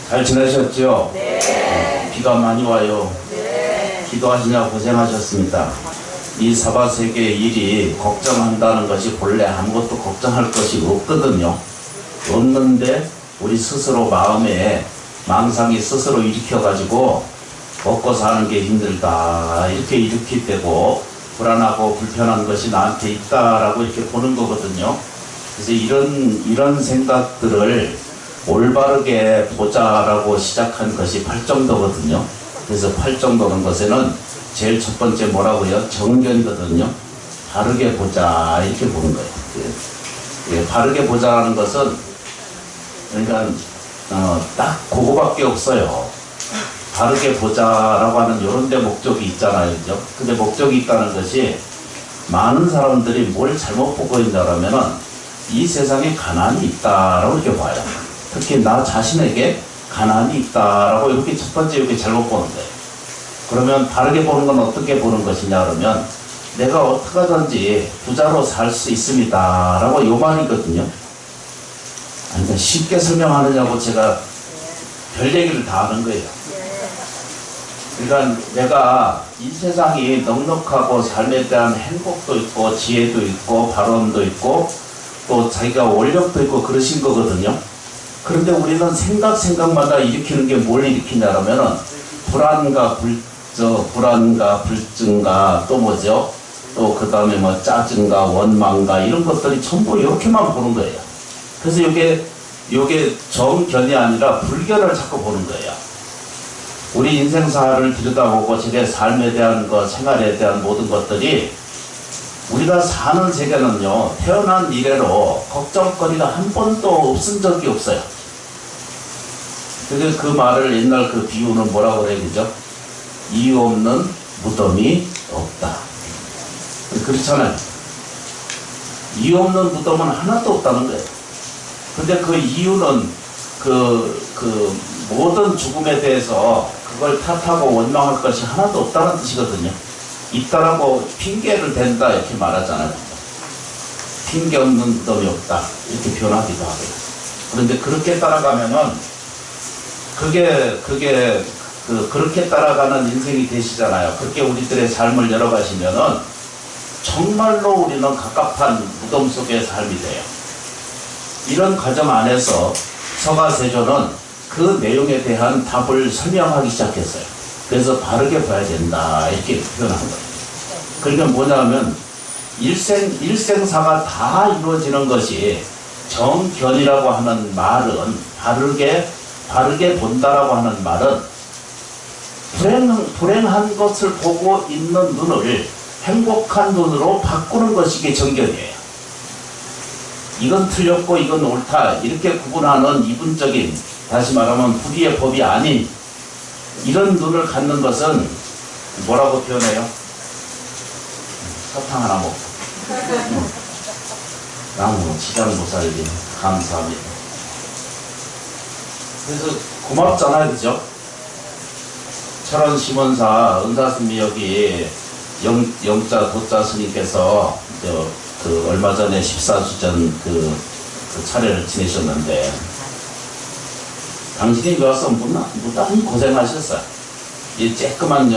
잘 지내셨죠? 네. 비가 많이 와요. 네. 기도하시냐 고생하셨습니다. 이 사바세계의 일이 걱정한다는 것이 본래 아무것도 걱정할 것이 없거든요. 없는데 우리 스스로 마음에 망상이 스스로 일으켜가지고 먹고 사는 게 힘들다 이렇게 일으킬 때고 불안하고 불편한 것이 나한테 있다라고 이렇게 보는 거거든요. 그래서 이런 생각들을 올바르게 보자라고 시작한 것이 팔정도거든요. 그래서 팔정도는 것에는 제일 첫 번째 뭐라고요? 정견이거든요. 바르게 보자 이렇게 보는 거예요. 예, 바르게 보자라는 것은 그러니까 딱 그거밖에 없어요. 바르게 보자라고 하는 이런 데 목적이 있잖아요. 그죠? 근데 목적이 있다는 것이 많은 사람들이 뭘 잘못 보고 있냐면은 이 세상에 가난이 있다라고 이렇게 봐요. 특히 나 자신에게 가난이 있다라고 이렇게 첫 번째 이렇게 잘못 보는 거예요. 그러면 바르게 보는 건 어떻게 보는 것이냐 그러면 내가 어떻게 하든지 부자로 살 수 있습니다 라고 요 말이거든요. 아니, 쉽게 설명하느냐고 제가 별 얘기를 다 하는 거예요. 그러니까 내가 이 세상이 넉넉하고 삶에 대한 행복도 있고 지혜도 있고 발언도 있고 또 자기가 원력도 있고 그러신 거거든요. 그런데 우리는 생각마다 일으키는 게 뭘 일으키냐면은 불안과 불증과 또 뭐죠? 또 그 다음에 뭐 짜증과 원망과 이런 것들이 전부 이렇게만 보는 거예요. 그래서 요게 정견이 아니라 불견을 자꾸 보는 거예요. 우리 인생사를 들여다보고 제 삶에 대한 것, 생활에 대한 모든 것들이 우리가 사는 세계는요, 태어난 이래로 걱정거리가 한 번도 없은 적이 없어요. 그래서 그 말을 옛날 그 비유는 뭐라고 그래야 되죠? 이유 없는 무덤이 없다. 그렇잖아요. 이유 없는 무덤은 하나도 없다는 거예요. 근데 그 이유는 그 모든 죽음에 대해서 그걸 탓하고 원망할 것이 하나도 없다는 뜻이거든요. 있다라고 핑계를 댄다 이렇게 말하잖아요. 핑계 없는 무덤이 없다 이렇게 표현하기도 하고요. 그런데 그렇게 따라가면은 그렇게 따라가는 인생이 되시잖아요. 그렇게 우리들의 삶을 열어가시면은 정말로 우리는 갑갑한 무덤 속의 삶이 돼요. 이런 과정 안에서 서가세조는 그 내용에 대한 답을 설명하기 시작했어요. 그래서 바르게 봐야 된다 이렇게 표현한 거예요. 그러니까 뭐냐면 일생사가 다 이루어지는 것이 정견이라고 하는 말은 바르게 본다라고 하는 말은 불행한 것을 보고 있는 눈을 행복한 눈으로 바꾸는 것이 이게 정견이에요. 이건 틀렸고 이건 옳다 이렇게 구분하는 이분적인, 다시 말하면 불의의 법이 아닌 이런 눈을 갖는 것은 뭐라고 표현해요? 사탕 하나 먹고 나무 지장보살님 감사합니다. 그래서 고맙잖아요, 그죠? 철원 심원사 은사스미 여기 영자 도자 스님께서 그 얼마 전에 14주전 그 차례를 지내셨는데 당신이 와서 무단히 고생하셨어요. 이 쬐끄만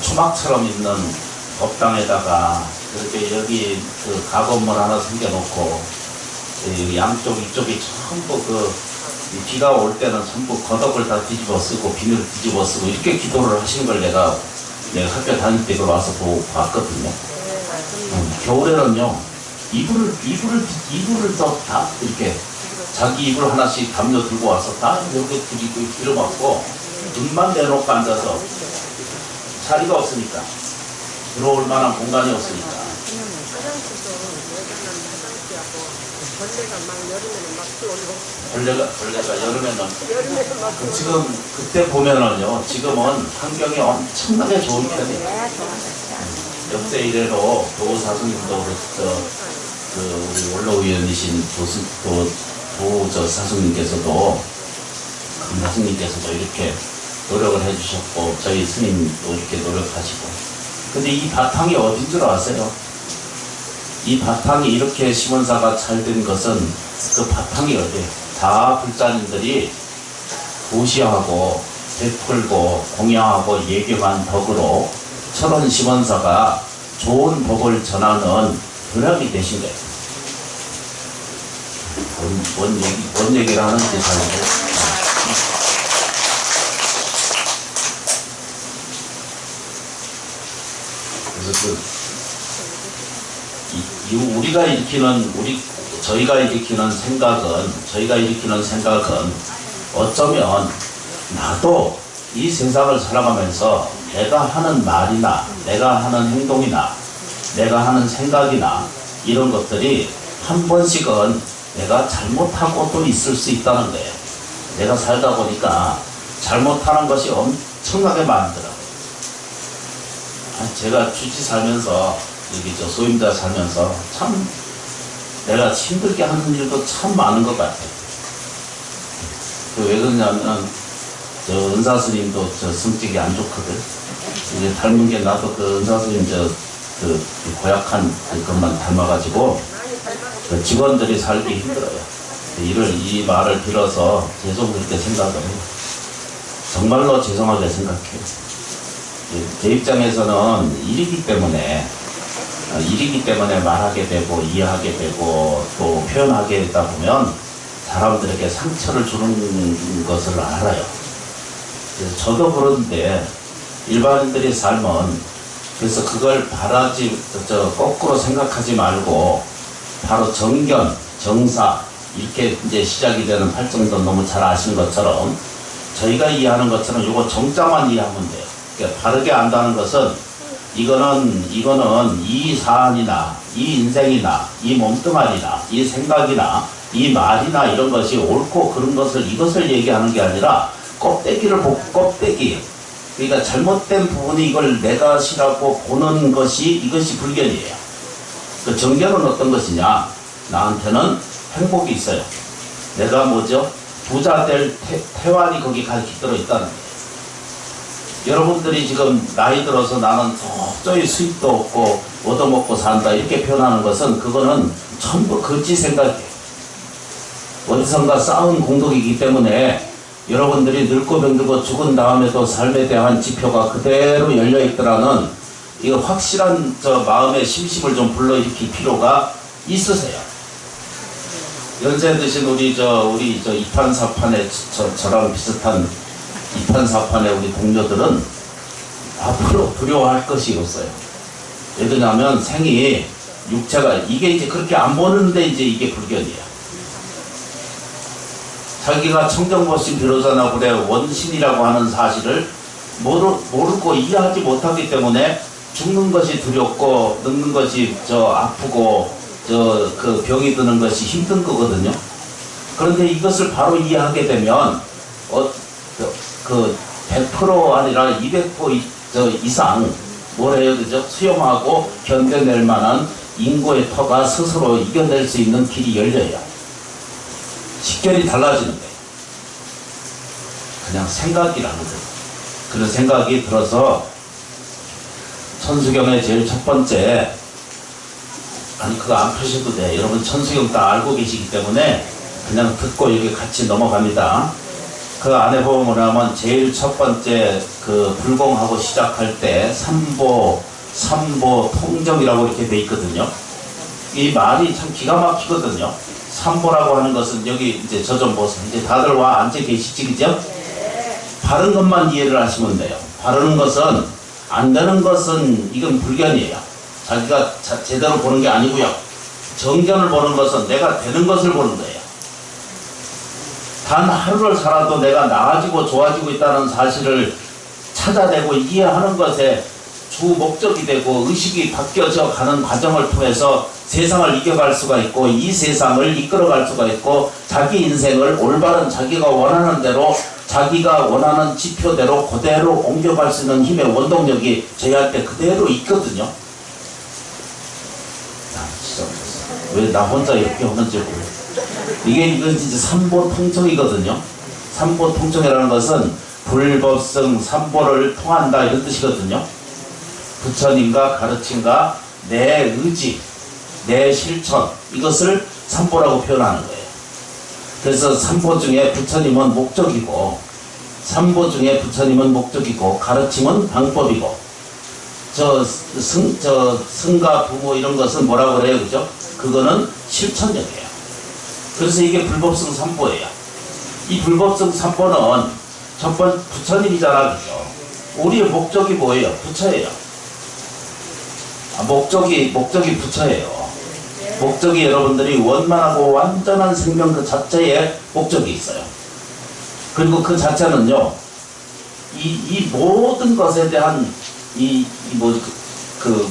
초막처럼 있는 법당에다가 이렇게 여기 그 가건물 하나 생겨놓고 양쪽 이쪽이 전부 비가 올 때는 전부 거덕을 다 뒤집어 쓰고 비닐을 뒤집어 쓰고 이렇게 기도를 하시는 걸 내가 학교 다닐 때 와서 보고 봤거든요. 겨울에는요 이불을 더 다 이렇게 자기 이불 하나씩 담요 들고 와서 다 이렇게 들여맞고 눈만 내놓고 앉아서 자리가 없으니까 들어올 만한 공간이 없으니까. 벌레가 여름에는 지금 그때 보면은요 지금은 환경이 엄청나게 좋은 편이에요. 역대 이래로 도사스님도 우리 원로위원이신 도 사스님께서도 스님께서도 이렇게 노력을 해주셨고 저희 스님도 이렇게 노력하시고. 근데 이 바탕이 어딘 줄 아세요? 이 바탕이 이렇게 심원사가 잘 된 것은 그 바탕이 어디예요? 다 불자님들이 도시하고 베풀고 공양하고 예경한 덕으로 철원 심원사가 좋은 법을 전하는 벼락이 되신 거예요. 뭔 얘기를 하는지 잘 모르겠어요. 그래서 저희가 일으키는 생각은 어쩌면 나도 이 세상을 살아가면서 내가 하는 말이나 내가 하는 행동이나 내가 하는 생각이나 이런 것들이 한 번씩은 내가 잘못하고 또 있을 수 있다는 거예요. 내가 살다 보니까 잘못하는 것이 엄청나게 많더라고요. 제가 주지 살면서 여기 저 소임자 살면서 참 내가 힘들게 하는 일도 참 많은 것 같아요. 왜 그러냐면 저 은사 스님도 저 성격이 안 좋거든. 이제 닮은 게 나도 그 은사 스님 그 고약한 것만 닮아가지고 그 직원들이 살기 힘들어요. 이 말을 빌어서 계속 그렇게 생각을 해요. 정말로 죄송하게 생각해요. 제 입장에서는 일이기 때문에 말하게 되고 이해하게 되고 또 표현하게 되다 보면 사람들에게 상처를 주는 것을 알아요. 그래서 저도 그런데 일반인들의 삶은 그래서 그걸 거꾸로 생각하지 말고 바로 정견, 정사 이렇게 이제 시작이 되는 팔정도 너무 잘 아시는 것처럼 저희가 이해하는 것처럼 이거 정자만 이해하면 돼요. 그러니까 바르게 안다는 것은 이거는 이 사안이나 이 인생이나 이 몸뚱아리나 이 생각이나 이 말이나 이런 것이 옳고 그런 이것을 얘기하는 게 아니라 껍데기를 보고 껍데기. 그러니까 잘못된 부분이 이걸 내가 시라고 보는 이것이 불견이에요. 그 정견은 어떤 것이냐? 나한테는 행복이 있어요. 내가 부자 될 태환이 거기 깃들어 있다는 거예요. 여러분들이 지금 나이 들어서 나는 도저히 수입도 없고 얻어먹고 산다 이렇게 표현하는 것은 그거는 전부 거짓 생각이에요. 어디선가 쌓은 공덕이기 때문에 여러분들이 늙고 병들고 죽은 다음에도 삶에 대한 지표가 그대로 열려있더라는 이거 확실한 마음의 심심을 좀 불러일으킬 필요가 있으세요. 연세 드신 우리 이판사판에 저랑 비슷한 이판사판의 우리 동료들은 앞으로 두려워할 것이 없어요. 왜냐하면 생이 육체가 이게 이제 그렇게 안 보는데 이제 이게 불견이에요. 자기가 청정보신 비로자나 불의 원신이라고 하는 사실을 모르고 이해하지 못하기 때문에 죽는 것이 두렵고 늙는 것이 아프고 그 병이 드는 것이 힘든 거거든요. 그런데 이것을 바로 이해하게 되면 100% 아니라 200% 이상 수용하고 견뎌낼 만한 인고의 터가 스스로 이겨낼 수 있는 길이 열려요. 식견이 달라지는 거예요. 그냥 생각이라는 거예요. 그런 생각이 들어서 천수경의 제일 첫 번째 그거 안 푸셔도 돼. 여러분 천수경 다 알고 계시기 때문에 그냥 듣고 여기 같이 넘어갑니다. 그 안에 보면 뭐냐면 제일 첫 번째 불공하고 시작할 때 삼보 통정이라고 이렇게 돼 있거든요. 이 말이 참 기가 막히거든요. 삼보라고 하는 것은 여기 이제 저 좀 보세요. 이제 다들 와 앉아 계시지, 그죠? 바른 것만 이해를 하시면 돼요. 바르는 것은 안 되는 것은 이건 불견이에요. 자기가 제대로 보는 게 아니고요. 정견을 보는 것은 내가 되는 것을 보는 거예요. 단 하루를 살아도 내가 나아지고 좋아지고 있다는 사실을 찾아내고 이해하는 것에 주 목적이 되고 의식이 바뀌어져 가는 과정을 통해서 세상을 이겨갈 수가 있고 이 세상을 이끌어갈 수가 있고 자기 인생을 올바른 자기가 원하는 대로 자기가 원하는 지표대로 그대로 옮겨갈 수 있는 힘의 원동력이 저희한테 그대로 있거든요. 왜 나 혼자 이렇게 하는지 모르겠어요. 이건 진짜 삼보통정이거든요. 삼보통정이라는 것은 불법성 삼보를 통한다 이런 뜻이거든요. 부처님과 가르침과 내 의지, 내 실천 이것을 삼보라고 표현하는 거예요. 그래서 삼보 중에 부처님은 목적이고, 삼보 중에 부처님은 목적이고, 가르침은 방법이고, 승가 부모 이런 것은 뭐라고 그래요, 그죠? 그거는 실천력이에요. 그래서 이게 불법성 삼보예요. 이 불법성 삼보는 첫번 부처님이잖아, 그죠? 우리의 목적이 뭐예요? 부처예요. 목적이 부처예요. 목적이 여러분들이 원만하고 완전한 생명 그 자체에 목적이 있어요. 그리고 그 자체는요, 이 모든 것에 대한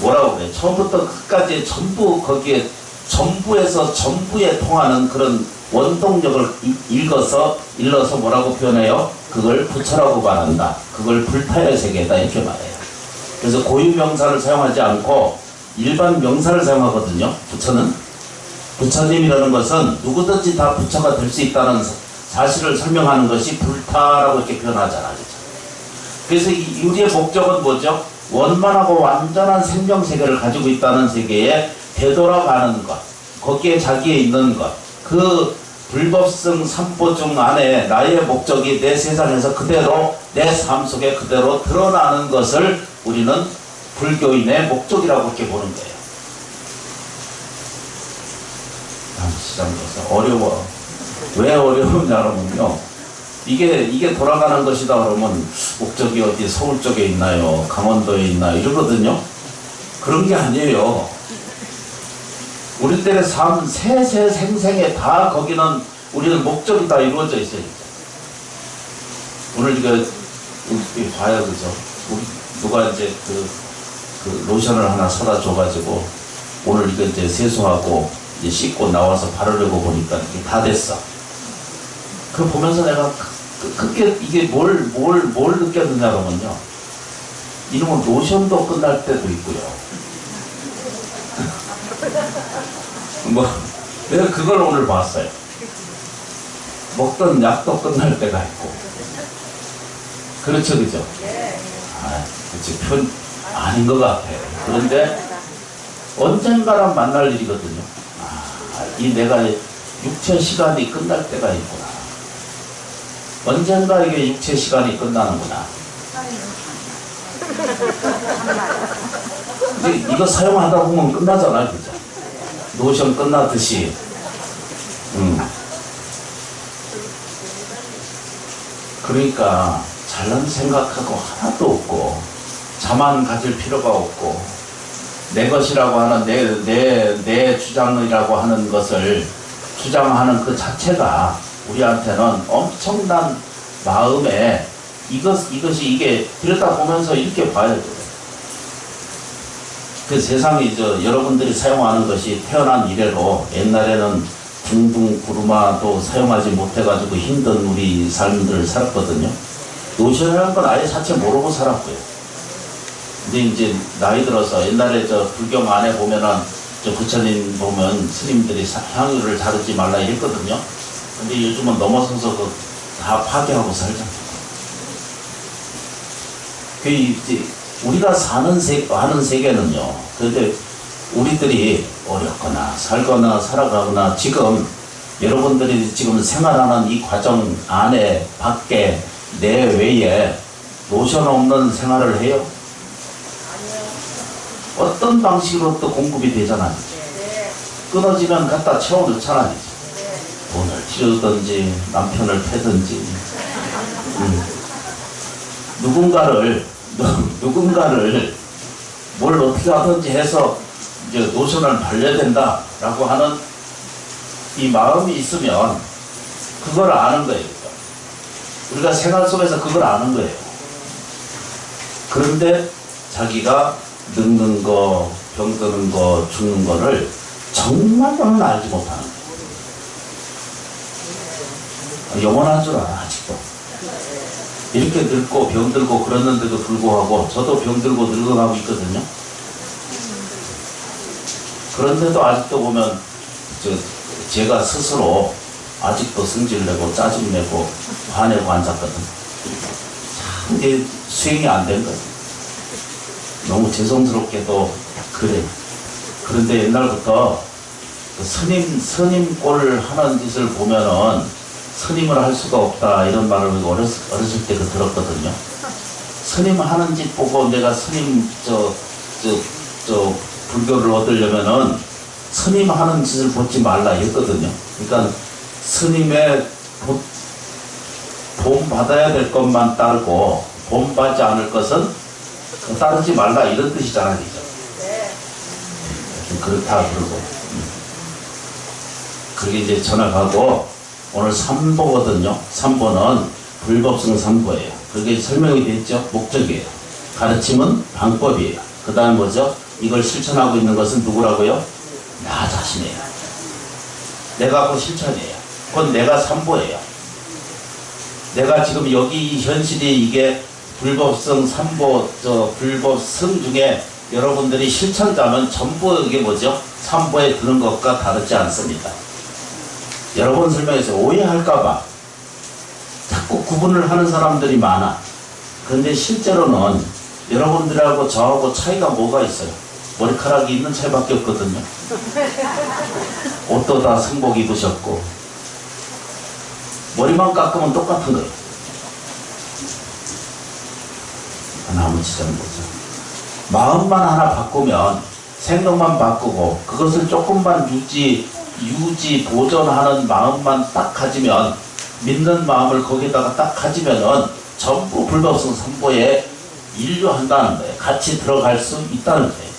뭐라고 그래? 처음부터 끝까지 전부 거기에 전부에서 전부에 통하는 그런 원동력을 일러서 뭐라고 표현해요? 그걸 부처라고 말한다. 그걸 불타의 세계다. 이렇게 말해요. 그래서 고유 명사를 사용하지 않고 일반 명사를 사용하거든요. 부처는. 부처님이라는 것은 누구든지 다 부처가 될 수 있다는 사실을 설명하는 것이 불타라고 이렇게 표현하잖아요. 그래서 우리의 목적은 뭐죠? 원만하고 완전한 생명세계를 가지고 있다는 세계에 되돌아가는 것, 거기에 자기에 있는 것, 그 불법성 삼보 중 안에 나의 목적이 내 세상에서 그대로 내 삶 속에 그대로 드러나는 것을 우리는 불교인의 목적이라고 이렇게 보는 거예요. 시장에서 어려워. 왜 어려우냐면요, 이게 돌아가는 것이다 그러면 목적이 어디 서울 쪽에 있나요? 강원도에 있나요? 이러거든요. 그런 게 아니에요. 우리 때의 삶 세세생생에 다 거기는 우리는 목적이 다 이루어져 있어요. 오늘 이거 봐요, 그죠? 누가 이제 그 로션을 하나 사다 줘가지고 오늘 이거 이제 세수하고 이제 씻고 나와서 바르려고 보니까 이게 다 됐어. 그걸 보면서 내가 그게 이게 뭘 느꼈느냐 그러면요, 이놈은 로션도 끝날 때도 있고요. 내가 그걸 오늘 봤어요. 먹던 약도 끝날 때가 있고. 그렇죠, 그죠? 그치, 아닌 것 같아. 그런데 언젠가는 만날 일이거든요. 이 내가 육체 시간이 끝날 때가 있구나. 언젠가 이게 육체 시간이 끝나는구나. 이거 사용하다 보면 끝나잖아요, 그죠? 노션 끝나듯이. 그러니까 잘난 생각하고 하나도 없고, 자만 가질 필요가 없고, 내 것이라고 하는 내 주장이라고 하는 것을 주장하는 그 자체가 우리한테는 엄청난 마음에 이게 들여다보면서 이렇게 봐야 돼요. 그 세상이 여러분들이 사용하는 것이 태어난 이래로 옛날에는 둥둥 구루마도 사용하지 못해가지고 힘든 우리 삶들을 살았거든요. 노션이라는 건 아예 자체 모르고 살았고요. 근데 이제 나이 들어서 옛날에 불경 안에 보면은 부처님 보면 스님들이 향유를 자르지 말라 이랬거든요. 근데 요즘은 넘어서서 다 파괴하고 살잖아요. 그 이제 우리가 하는 세계는요, 그런데 우리들이 어렵거나 살거나 살아가거나 지금 여러분들이 지금 생활하는 이 과정 안에 밖에 내외에 노션 없는 생활을 해요? 어떤 방식으로 또 공급이 되잖아요. 끊어지면 갖다 채워넣잖아요. 돈을 치르든지 남편을 패든지 누군가를 뭘 어떻게 하든지 해서 이제 노션을 발려야 된다라고 하는 이 마음이 있으면 그걸 아는 거예요. 우리가 생활 속에서 그걸 아는 거예요. 그런데 자기가 늙는 거, 병드는 거, 죽는 거를 정말로는 알지 못하는 거예요. 영원한 줄 알아, 아직도. 이렇게 늙고 병들고 그러는데도 불구하고 저도 병들고 늙어가고 있거든요. 그런데도 아직도 보면 제가 스스로 아직도 승질내고 짜증내고 화내고 앉았거든. 참 이게 수행이 안 된 거예요. 너무 죄송스럽게도 그래. 그런데 옛날부터 스님 꼴 하는 짓을 보면은 스님을 할 수가 없다 이런 말을 어렸을 때 그 들었거든요. 스님 하는 짓 보고 내가 스님 불교를 얻으려면은 스님 하는 짓을 보지 말라 했거든요. 그러니까 스님의 본 받아야 될 것만 따르고 본 받지 않을 것은 따르지 말라 이런 뜻이잖아요. 그렇다 그러고 그게 이제 전화가고 오늘 3보거든요. 3보는 불법성 3보예요. 그게 설명이 됐죠. 목적이에요. 가르침은 방법이에요. 그 다음 뭐죠? 이걸 실천하고 있는 것은 누구라고요? 나 자신이에요. 내가 그 실천이에요. 그건 내가 3보예요. 내가 지금 여기 이 현실이 이게 불법성 3보 불법성 중에 여러분들이 실천자면 전부 이게 뭐죠? 3보에 드는 것과 다르지 않습니다. 여러 번 설명해서 오해할까봐 자꾸 구분을 하는 사람들이 많아. 그런데 실제로는 여러분들하고 저하고 차이가 뭐가 있어요? 머리카락이 있는 차이밖에 없거든요. 옷도 다 승복 입으셨고 머리만 깎으면 똑같은 거예요. 나무 치자는 거죠. 마음만 하나 바꾸면 생각만 바꾸고 그것을 조금만 유지 보존하는 마음만 딱 가지면 믿는 마음을 거기다가 딱 가지면은 전부 불법성 3보에 인류한다는 거예요. 같이 들어갈 수 있다는 거예요.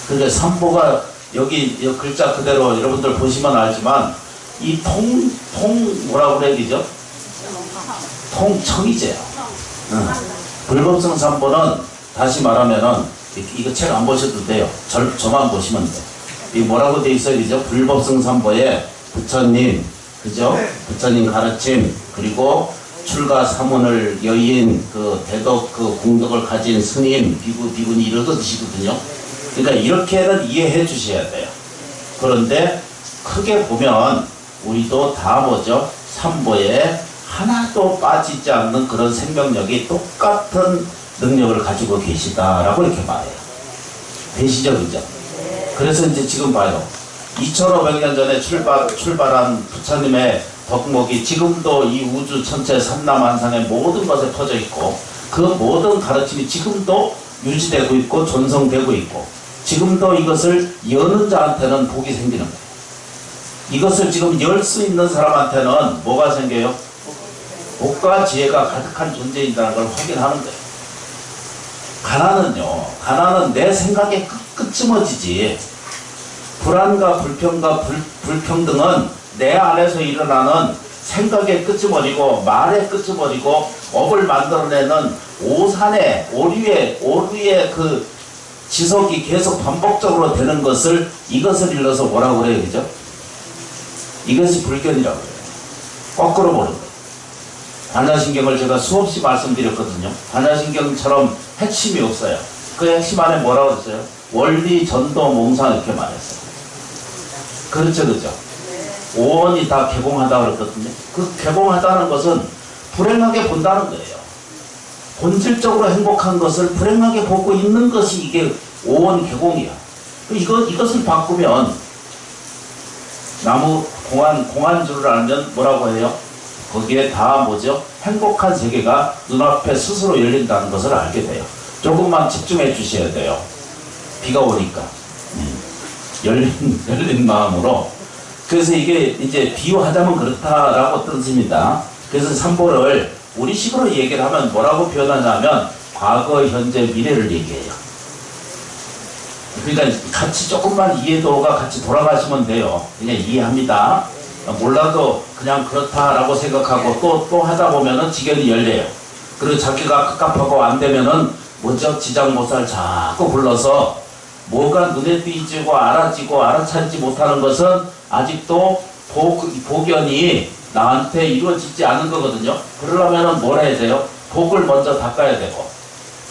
그러니까 3보가 여기 글자 그대로 여러분들 보시면 알지만 이 뭐라고 그래야 되죠? 통청이제요. 불법성 3보는 다시 말하면은 이거 책 안 보셔도 돼요. 저만 보시면 돼요. 이 뭐라고 돼 있어요, 그죠? 불법성 3보에 부처님, 그죠? 부처님 가르침, 그리고 출가 사문을 여인, 그 대덕, 그 공덕을 가진 스님, 비구니 이러듯이거든요. 그러니까 이렇게는 이해해 주셔야 돼요. 그런데 크게 보면 우리도 다 뭐죠? 3보에 하나도 빠지지 않는 그런 생명력이 똑같은 능력을 가지고 계시다라고 이렇게 말해요. 되시죠, 그죠? 그래서 이제 지금 봐요. 2500년 전에 출발한 부처님의 덕목이 지금도 이 우주 전체 삼라만상의 모든 것에 퍼져 있고 그 모든 가르침이 지금도 유지되고 있고 존성되고 있고 지금도 이것을 여는 자한테는 복이 생기는 거예요. 이것을 지금 열 수 있는 사람한테는 뭐가 생겨요? 복과 지혜가 가득한 존재인다는 걸 확인하는 거예요. 가난은 내 생각의 끝이머지지. 불안과 불평과 불평등은 내 안에서 일어나는 생각의 끝이머리고 말의 끝이머리고 업을 만들어내는 오류의 그 지속이 계속 반복적으로 되는 이것을 일러서 뭐라고 그래요, 그죠? 이것이 불견이라고 해요. 거꾸로 보는 거예요. 반야신경을 제가 수없이 말씀드렸거든요. 반야신경처럼 핵심이 없어요. 그 핵심 안에 뭐라고 했어요? 원리, 전도, 몽상 이렇게 말했어요. 그렇죠, 그죠? 오원이 다 개공하다 그랬거든요. 그 개공하다는 것은 불행하게 본다는 거예요. 본질적으로 행복한 것을 불행하게 보고 있는 것이 이게 오원 개공이야. 이것을 바꾸면 나무 공안주를 알면 뭐라고 해요? 거기에 다 뭐죠? 행복한 세계가 눈앞에 스스로 열린다는 것을 알게 돼요. 조금만 집중해 주셔야 돼요. 비가 오니까. 열린 마음으로. 그래서 이게 이제 비유하자면 그렇다라고 뜻입니다. 그래서 3보를 우리식으로 얘기를 하면 뭐라고 표현하냐면 과거, 현재, 미래를 얘기해요. 그러니까 같이 조금만 이해도가 같이 돌아가시면 돼요. 그냥 이해합니다. 몰라도 그냥 그렇다라고 생각하고 또 하다 보면은 지견이 열려요. 그리고 자기가 갑갑하고 안 되면은 뭐죠? 지장못살 자꾸 불러서 뭐가 눈에 띄지고 알아지고 알아차리지 못하는 것은 아직도 복연이 나한테 이루어지지 않은 거거든요. 그러려면은 뭘 해야 돼요? 복을 먼저 닦아야 되고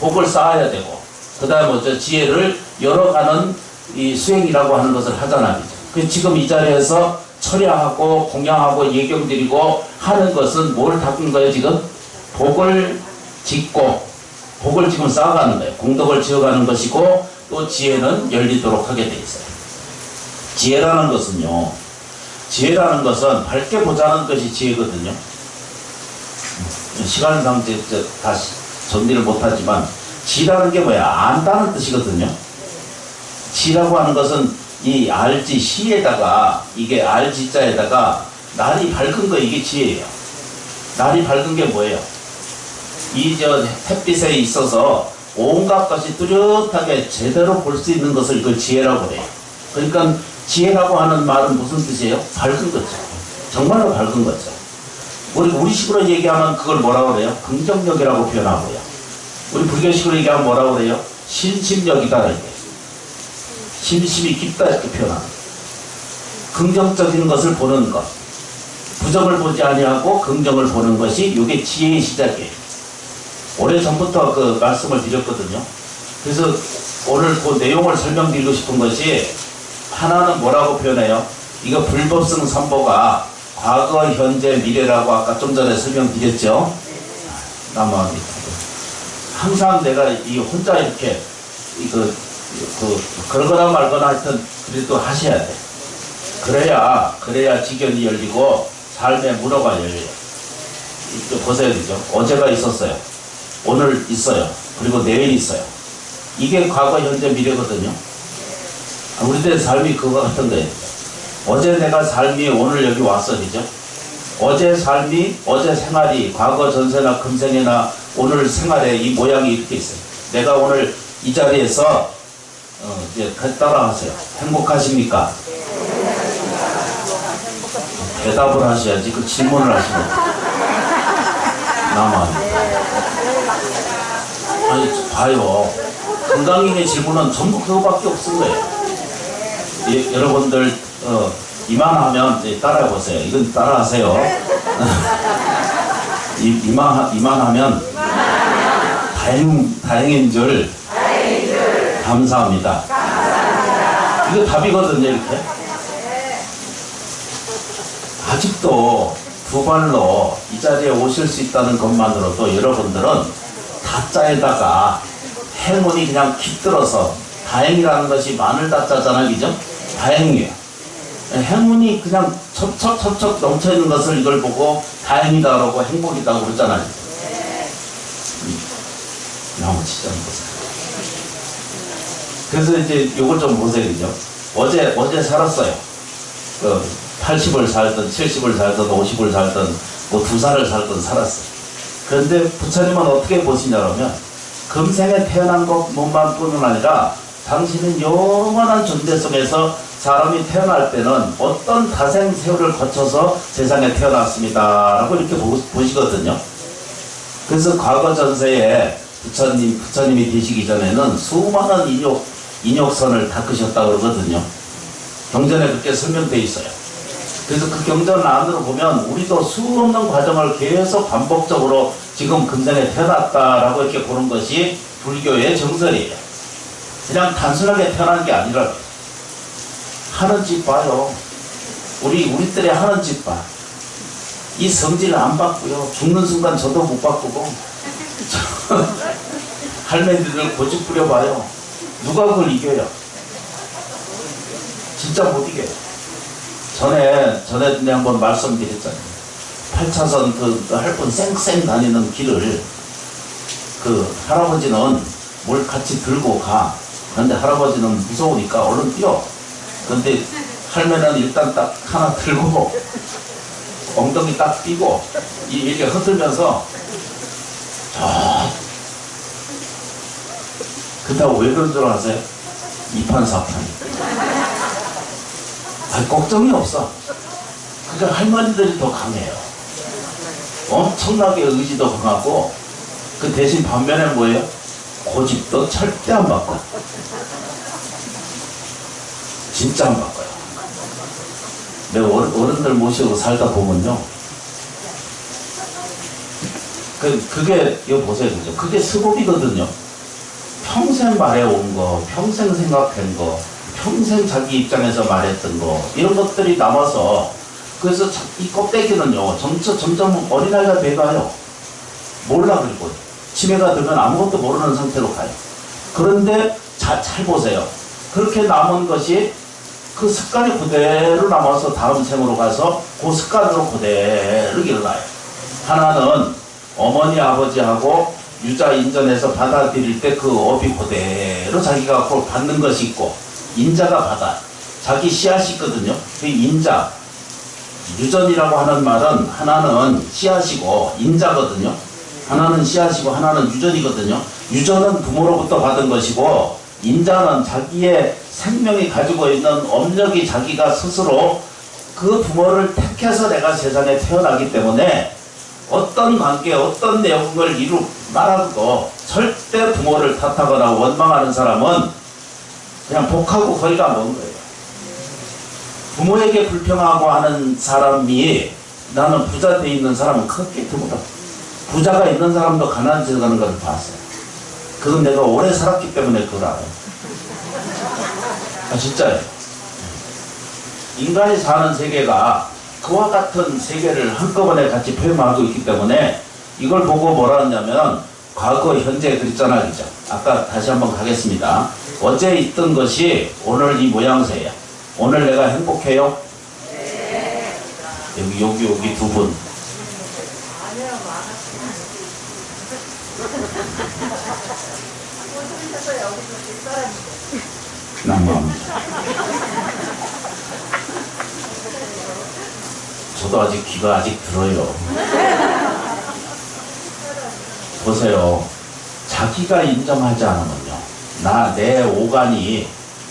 복을 쌓아야 되고 그 다음에 뭐죠? 지혜를 열어가는 이 수행이라고 하는 것을 하잖아요. 지금 이 자리에서 철야하고 공양하고 예경드리고 하는 것은 뭘 닦은 거예요? 지금 복을 짓고 복을 지금 쌓아가는 거예요. 공덕을 지어가는 것이고 또 지혜는 열리도록 하게 돼 있어요. 지혜라는 것은요, 지혜라는 것은 밝게 보자는 것이 지혜거든요. 시간상 다시 정리를 못하지만 지라는 게 뭐야? 안다는 뜻이거든요. 지라고 하는 것은 이 알지 시에다가 이게 알지자에다가 날이 밝은 거 이게 지혜예요. 날이 밝은 게 뭐예요? 이 햇빛에 있어서 온갖 것이 뚜렷하게 제대로 볼 수 있는 것을 이걸 지혜라고 그래요. 그러니까 지혜라고 하는 말은 무슨 뜻이에요? 밝은 거죠. 정말로 밝은 거죠. 우리식으로 얘기하면 그걸 뭐라고 그래요? 긍정력이라고 표현하고요. 우리 불교식으로 얘기하면 뭐라고 그래요? 신심력이다 이렇게. 심심이 깊다 이렇게 표현합니다. 긍정적인 것을 보는 것. 부정을 보지 아니하고 긍정을 보는 것이 이게 지혜의 시작이에요. 오래전부터 그 말씀을 드렸거든요. 그래서 오늘 그 내용을 설명드리고 싶은 것이 하나는 뭐라고 표현해요? 이거 불법성 삼보가 과거, 현재, 미래라고 아까 좀 전에 설명드렸죠? 항상 내가 이 혼자 이렇게 그러거나 말거나 하여튼 그래도 하셔야 돼. 그래야 직연이 열리고 삶의 문호가 열려요. 보셔야 되죠. 어제가 있었어요. 오늘 있어요. 그리고 내일 있어요. 이게 과거, 현재, 미래거든요. 우리들의 삶이 그거 같은 거예요. 어제 내가 삶이 오늘 여기 왔어, 그죠? 어제 삶이, 어제 생활이 과거 전세나 금생이나 오늘 생활에 이 모양이 이렇게 있어요. 내가 오늘 이 자리에서 이제 따라하세요. 행복하십니까? 대답을 하셔야지 그 질문을 하시면 나만 아니 봐요. 건강인의 질문은 전부 그거밖에 없은 거예요. 여러분들 이만하면 따라해 보세요. 이건 따라하세요. 이만하면 다행인 줄 감사합니다. 이거 답이거든요. 이렇게 아직도 두 발로 이 자리에 오실 수 있다는 것만으로도 여러분들은 다자에다가 행운이 그냥 깃들어서 다행이라는 것이 마늘 다자잖아요. 그죠? 다행이에요. 행운이 그냥 첩첩 넘쳐있는 것을 이걸 보고 다행이다 그러고 행복이다 그러잖아요. 너무 진짜 보세요. 그래서 이제 요걸 좀 보세요. 그죠? 어제 살았어요. 80을 살든 70을 살든 50을 살든 뭐 2살을 살든 살았어요. 그런데 부처님은 어떻게 보시냐면 금생에 태어난 것만 뿐만 아니라 당신은 영원한 존재 속에서 사람이 태어날 때는 어떤 다생 세월을 거쳐서 세상에 태어났습니다 라고 이렇게 보시거든요. 그래서 과거 전세에 부처님이 되시기 전에는 수많은 인욕선을 닦으셨다고 그러거든요. 경전에 그렇게 설명되어 있어요. 그래서 그 경전 안으로 보면 우리도 수없는 과정을 계속 반복적으로 지금 금생에 태어났다라고 이렇게 보는 것이 불교의 정설이에요. 그냥 단순하게 태어난 게 아니라 하는 짓 봐요. 우리들의 하는 짓 봐. 이 성질 안 바꾸요. 죽는 순간 저도 못 바꾸고 할머니들 고집 부려봐요. 누가 그걸 이겨요? 진짜 못 이겨요. 전에 한번 말씀드렸잖아요. 8차선 할분 쌩쌩 다니는 길을 할아버지는 뭘 같이 들고 가. 그런데 할아버지는 무서우니까 얼른 뛰어. 그런데 할머니는 일단 딱 하나 들고 엉덩이 딱 띄고 이렇게 흔들면서 그렇다고 왜 그런 줄 아세요? 2판 4판. 걱정이 없어. 그러니까 할머니들이 더 강해요. 엄청나게 의지도 강하고 그 대신 반면에 뭐예요? 고집도 절대 안 바꿔. 진짜 안 바꿔요. 내가 어른들 모시고 살다 보면요. 그게 이거 보세요. 그죠? 그게 수급이거든요. 평생 말해온 거, 평생 생각한 거, 평생 자기 입장에서 말했던 거 이런 것들이 남아서 그래서 이 껍데기는요 점점 어린아이가 돼가요. 몰라. 그리고 치매가 들면 아무것도 모르는 상태로 가요. 그런데 잘 보세요. 그렇게 남은 것이 그 습관이 그대로 남아서 다음 생으로 가서 그 습관으로 그대로 일어나요. 하나는 어머니 아버지하고 유자 인전에서 받아들일 때 그 업이 그대로 자기가 그걸 받는 것이 있고, 인자가 받아 자기 씨앗이 있거든요. 그 인자, 유전이라고 하는 말은 하나는 씨앗이고 인자거든요. 하나는 씨앗이고 하나는 유전이거든요. 유전은 부모로부터 받은 것이고, 인자는 자기의 생명이 가지고 있는 업력이 자기가 스스로 그 부모를 택해서 내가 세상에 태어나기 때문에 어떤 관계, 어떤 내용을 말하고 절대 부모를 탓하거나 원망하는 사람은 그냥 복하고 거리가 먼 거예요. 부모에게 불평하고 하는 사람이, 나는 부자 돼 있는 사람은 크게 드물어. 부자가 있는 사람도 가난해져 가는 걸 봤어요. 그건 내가 오래 살았기 때문에 그걸 알아요. 아, 진짜예요. 인간이 사는 세계가 그와 같은 세계를 한꺼번에 같이 표현하고 있기 때문에 이걸 보고 뭐라 하냐면, 과거, 현재 그랬잖아, 그죠? 아까 다시 한번 가겠습니다. 어제 있던 것이 오늘 이 모양새예요. 오늘 내가 행복해요? 네. 여기 두 분. 난감합니다. 저도 아직 귀가 아직 들어요. 보세요. 자기가 인정하지 않으면요,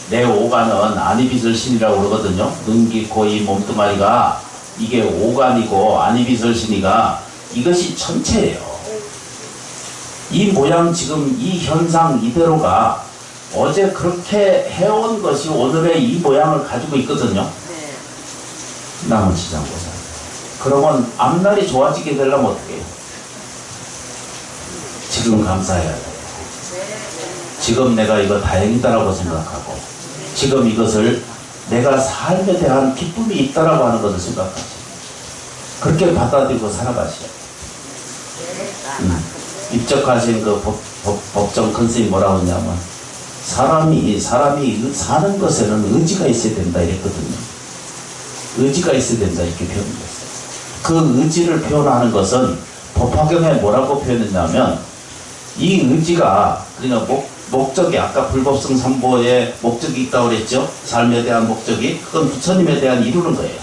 내 오간은 아니비설신이라고 그러거든요. 능기코 이 몸뚱아리가 이게 오간이고 아니비설신이가 이것이 천체예요. 이 모양, 지금 이 현상 이대로가 어제 그렇게 해온 것이 오늘의 이 모양을 가지고 있거든요. 나머지 장보사. 그러면 앞날이 좋아지게 되려면 어떻게 해요? 지금 감사해야 돼요. 지금 내가 이거 다행이다라고 생각하고, 지금 이것을 내가 삶에 대한 기쁨이 있다라고 하는 것을 생각하시고, 그렇게 받아들이고 살아가시죠. 입적하신 그 법정 컨셉이 뭐라고 했냐면, 사람이 사는 것에는 의지가 있어야 된다 이랬거든요. 의지가 있어야 된다 이렇게 표현했어요. 그 의지를 표현하는 것은 법화경에 뭐라고 표현했냐면, 이 의지가, 그러니까 목적이, 아까 불법성 삼보에 목적이 있다고 그랬죠. 삶에 대한 목적이, 그건 부처님에 대한 이루는 거예요.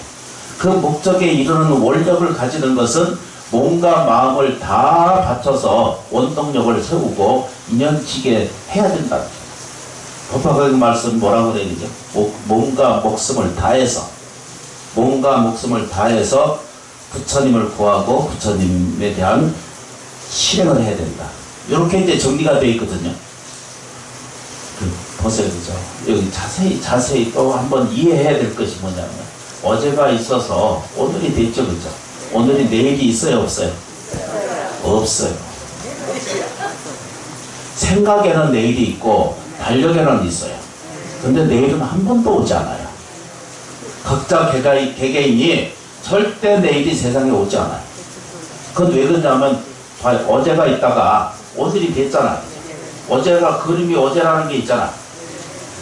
그 목적에 이루는 원력을 가지는 것은 몸과 마음을 다 바쳐서 원동력을 세우고 인연치게 해야 된다. 법화경 말씀 뭐라고 그래야 되죠? 몸과 목숨을 다해서 부처님을 구하고 부처님에 대한 실행을 해야 된다. 이렇게 이제 정리가 되어 있거든요. 보세요, 그죠? 여기 자세히 또 한번 이해해야 될 것이 뭐냐면, 어제가 있어서 오늘이 됐죠, 그죠? 오늘이 내일이 있어요, 없어요? 없어요. 생각에는 내일이 있고 달력에는 있어요. 근데 내일은 한 번도 오지 않아요. 각자 개개인이 절대 내일이 세상에 오지 않아요. 그건 왜 그러냐면, 어제가 있다가 오늘이 됐잖아요. 어제가, 그림이 어제라는 게 있잖아.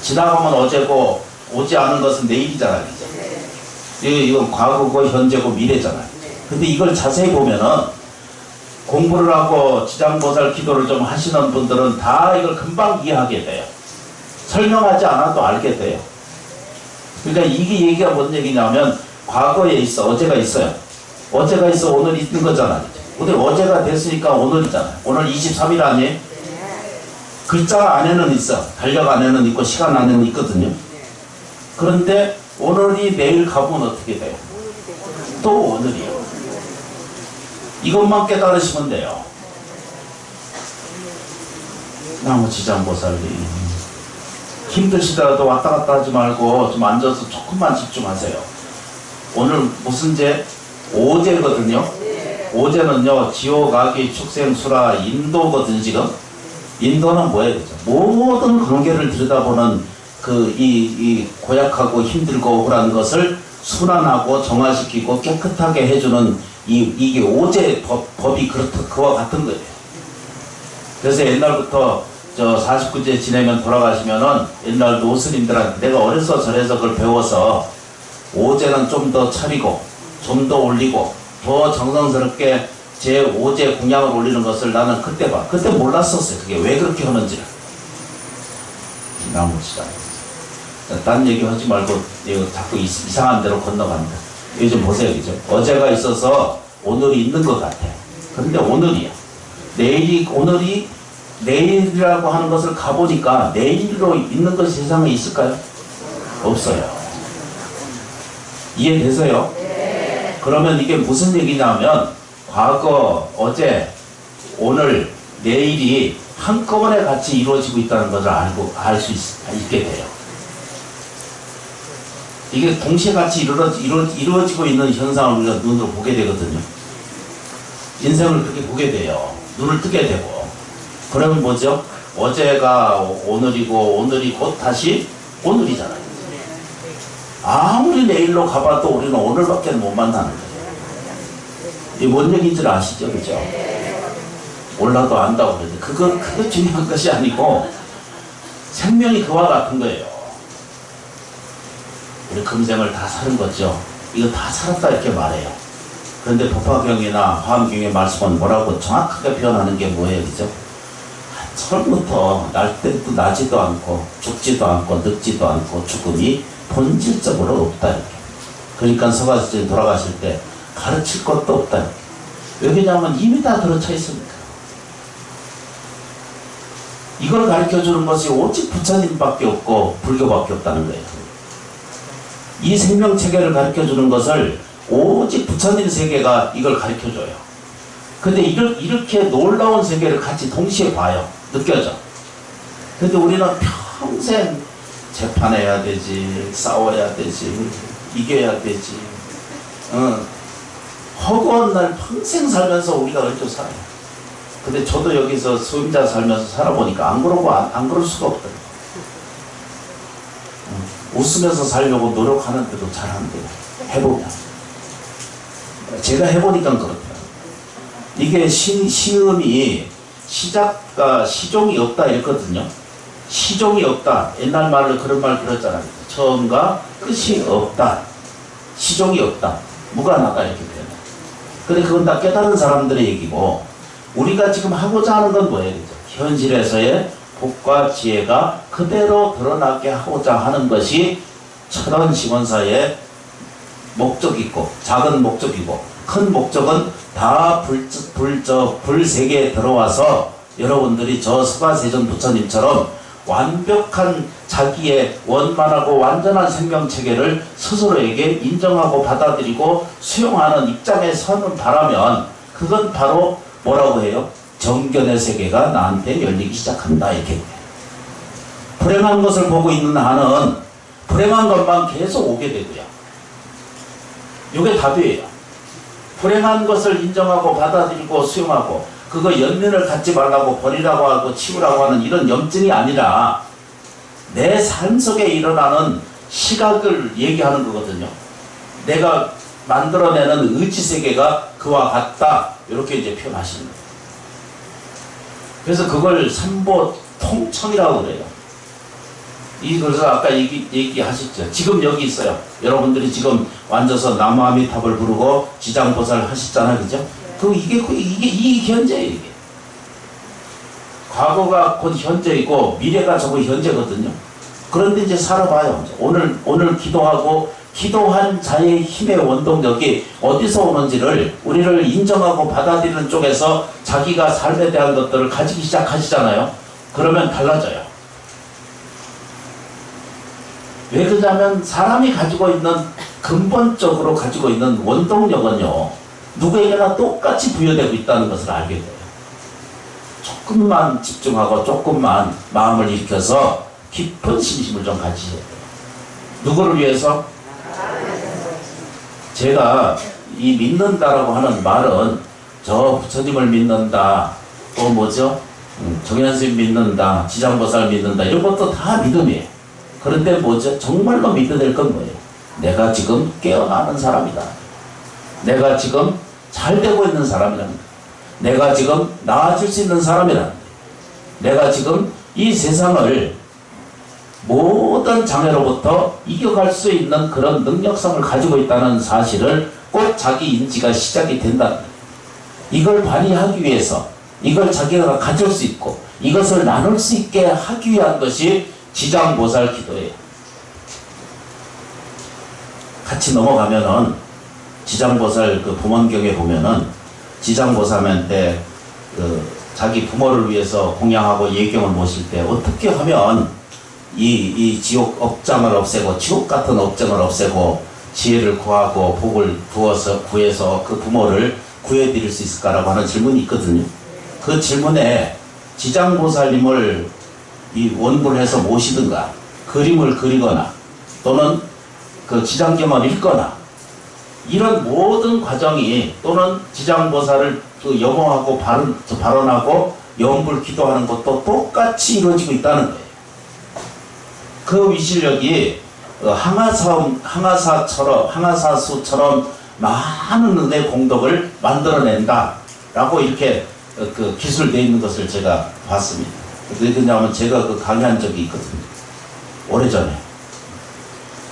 지나가면 어제고 오지 않은 것은 내일이잖아, 그죠? 이건 과거고 현재고 미래잖아요. 근데 이걸 자세히 보면은, 공부를 하고 지장보살 기도를 좀 하시는 분들은 다 이걸 금방 이해하게 돼요. 설명하지 않아도 알게 돼요. 그러니까 이게 얘기가 뭔 얘기냐면, 과거에 있어, 어제가 있어요. 어제가 있어, 오늘 있는 거잖아요. 근데 어제가 됐으니까 오늘이잖아요. 오늘 23일 아니에요? 글자 안에는 있어. 달력 안에는 있고 시간 안에는 있거든요. 그런데 오늘이 내일 가보면 어떻게 돼요? 또 오늘이요. 이것만 깨달으시면 돼요. 나머지 장보살님, 힘드시더라도 왔다 갔다 하지 말고 좀 앉아서 조금만 집중하세요. 오늘 무슨 제? 오제거든요. 오제는요, 지옥, 악의, 축생, 수라, 인도거든요, 지금. 인도는 뭐예요, 그죠? 모든 관계를 들여다보는 이 고약하고 힘들고 억울한 것을 순환하고 정화시키고 깨끗하게 해주는 이게 오제 법이 그와 같은 거예요. 그래서 옛날부터 저 49세 지내면 돌아가시면은 옛날 노스님들한테 내가 어려서 저래서 그걸 배워서 오제는 좀 더 차리고 좀 더 올리고 더 정성스럽게 제 오제 공양을 올리는 것을 나는 그때 몰랐었어요. 그게 왜 그렇게 하는지를. 나무치다. 딴 얘기 하지 말고 이거 자꾸 이상한 데로 건너간다. 이거 좀 보세요. 그죠? 어제가 있어서 오늘이 있는 것 같아. 그런데 오늘이야. 오늘이 내일이라고 하는 것을 가보니까 내일로 있는 것이 세상에 있을까요? 없어요. 이해되세요? 네. 그러면 이게 무슨 얘기냐면 과거, 어제, 오늘, 내일이 한꺼번에 같이 이루어지고 있다는 것을 알 수 있게 돼요. 이게 동시에 같이 이루어지고 있는 현상을 우리가 눈으로 보게 되거든요. 인생을 그렇게 보게 돼요. 눈을 뜨게 되고. 그러면 뭐죠? 어제가 오늘이고 오늘이 곧 다시 오늘이잖아요. 아무리 내일로 가봐도 우리는 오늘밖에 못 만나는 거예요. 이게 뭔 얘기인지 아시죠? 그죠? 몰라도 안다고 그러는데 그게 중요한 것이 아니고 생명이 그와 같은 거예요. 우리 금생을 다 사는 거죠. 이거 다 살았다 이렇게 말해요. 그런데 법화경이나 화엄경의 말씀은 뭐라고 정확하게 표현하는 게 뭐예요? 그죠? 처음부터 날 때도 나지도 않고 죽지도 않고 늙지도 않고 죽음이 본질적으로 없다 이렇게. 그러니까 서가시대 돌아가실 때 가르칠 것도 없다 이렇게. 왜냐하면 이미 다 들어차 있으니까. 이걸 가르쳐주는 것이 오직 부처님밖에 없고 불교밖에 없다는 거예요. 이 생명체계를 가르쳐주는 것을 오직 부처님 세계가 이걸 가르쳐줘요. 근데 이렇게 놀라운 세계를 같이 동시에 봐요. 느껴져. 근데 우리는 평생 재판해야 되지, 싸워야 되지, 이겨야 되지. 허구한 날 평생 살면서 우리가 그렇게 살아요. 근데 저도 여기서 수임자 살면서 살아보니까 안 그럴 수가 없더라고요. 웃으면서 살려고 노력하는데도 잘 안 돼요. 해보면. 제가 해보니까 그렇더라고요. 이게 시음이 시작과 시종이 없다 이랬거든요. 시종이 없다. 옛날 말로 그런 말 들었잖아요. 처음과 끝이 없다. 시종이 없다. 무관하다 이렇게 표현해요. 근데 그건 다 깨달은 사람들의 얘기고 우리가 지금 하고자 하는 건 뭐예요? 현실에서의 복과 지혜가 그대로 드러나게 하고자 하는 것이 천원시원사의 목적이고 작은 목적이고 큰 목적은 다 불세계에 들어와서 여러분들이 저 서가세전 부처님처럼 완벽한 자기의 원만하고 완전한 생명체계를 스스로에게 인정하고 받아들이고 수용하는 입장에 서는 바라면 그건 바로 뭐라고 해요? 정견의 세계가 나한테 열리기 시작한다 이렇게. 불행한 것을 보고 있는 한은 불행한 것만 계속 오게 되고요. 이게 답이에요. 불행한 것을 인정하고 받아들이고 수용하고 그거 연민을 갖지 말라고 버리라고 하고 치우라고 하는 이런 염증이 아니라 내 삶 속에 일어나는 시각을 얘기하는 거거든요. 내가 만들어내는 의지세계가 그와 같다 이렇게 이제 표현하시는 거예요. 그래서 그걸 삼보 통청이라고 그래요. 그래서 아까 얘기하셨죠. 지금 여기 있어요. 여러분들이 지금 앉아서 나무아미탑을 부르고 지장보살 하셨잖아요. 그죠? 이 현재예요. 이게. 과거가 곧 현재이고 미래가 저거 현재거든요. 그런데 이제 살아봐요. 오늘 기도하고 기도한 자의 힘의 원동력이 어디서 오는지를 우리를 인정하고 받아들이는 쪽에서 자기가 삶에 대한 것들을 가지기 시작하시잖아요. 그러면 달라져요. 왜 그러냐면 사람이 가지고 있는 근본적으로 가지고 있는 원동력은요. 누구에게나 똑같이 부여되고 있다는 것을 알게 돼요. 조금만 집중하고 조금만 마음을 일으켜서 깊은 신심을 좀 가지셔야 돼요. 누구를 위해서? 제가 이 믿는다라고 하는 말은 저 부처님을 믿는다, 또 뭐죠? 정현스님 믿는다, 지장보살 믿는다 이런 것도 다 믿음이에요. 그런데 뭐죠? 정말로 믿어야 될 건 뭐예요? 내가 지금 깨어나는 사람이다. 내가 지금 잘 되고 있는 사람이라는 거예요. 내가 지금 나아질 수 있는 사람이라는 거예요. 내가 지금 이 세상을 모든 장애로부터 이겨갈 수 있는 그런 능력성을 가지고 있다는 사실을 꼭 자기 인지가 시작이 된다. 이걸 발휘하기 위해서 이걸 자기가 가질 수 있고 이것을 나눌 수 있게 하기 위한 것이 지장보살 기도예요. 같이 넘어가면은 지장보살 그 부문경에 보면은 지장보살한테 그 자기 부모를 위해서 공양하고 예경을 모실 때 어떻게 하면 이 지옥 업장을 없애고 지옥 같은 업장을 없애고 지혜를 구하고 복을 구해서 그 부모를 구해드릴 수 있을까라고 하는 질문이 있거든요. 그 질문에 지장보살님을 이 원불을 해서 모시든가 그림을 그리거나 또는 그 지장경을 읽거나 이런 모든 과정이 또는 지장보살을 그 염호하고 발언하고 영불 기도하는 것도 똑같이 이루어지고 있다는 거예요. 그 위실력이 항아사수처럼 많은 은혜 공덕을 만들어낸다라고 이렇게 그 기술되어 있는 것을 제가 봤습니다. 왜 그러냐면 제가 그 강의한 적이 있거든요. 오래전에.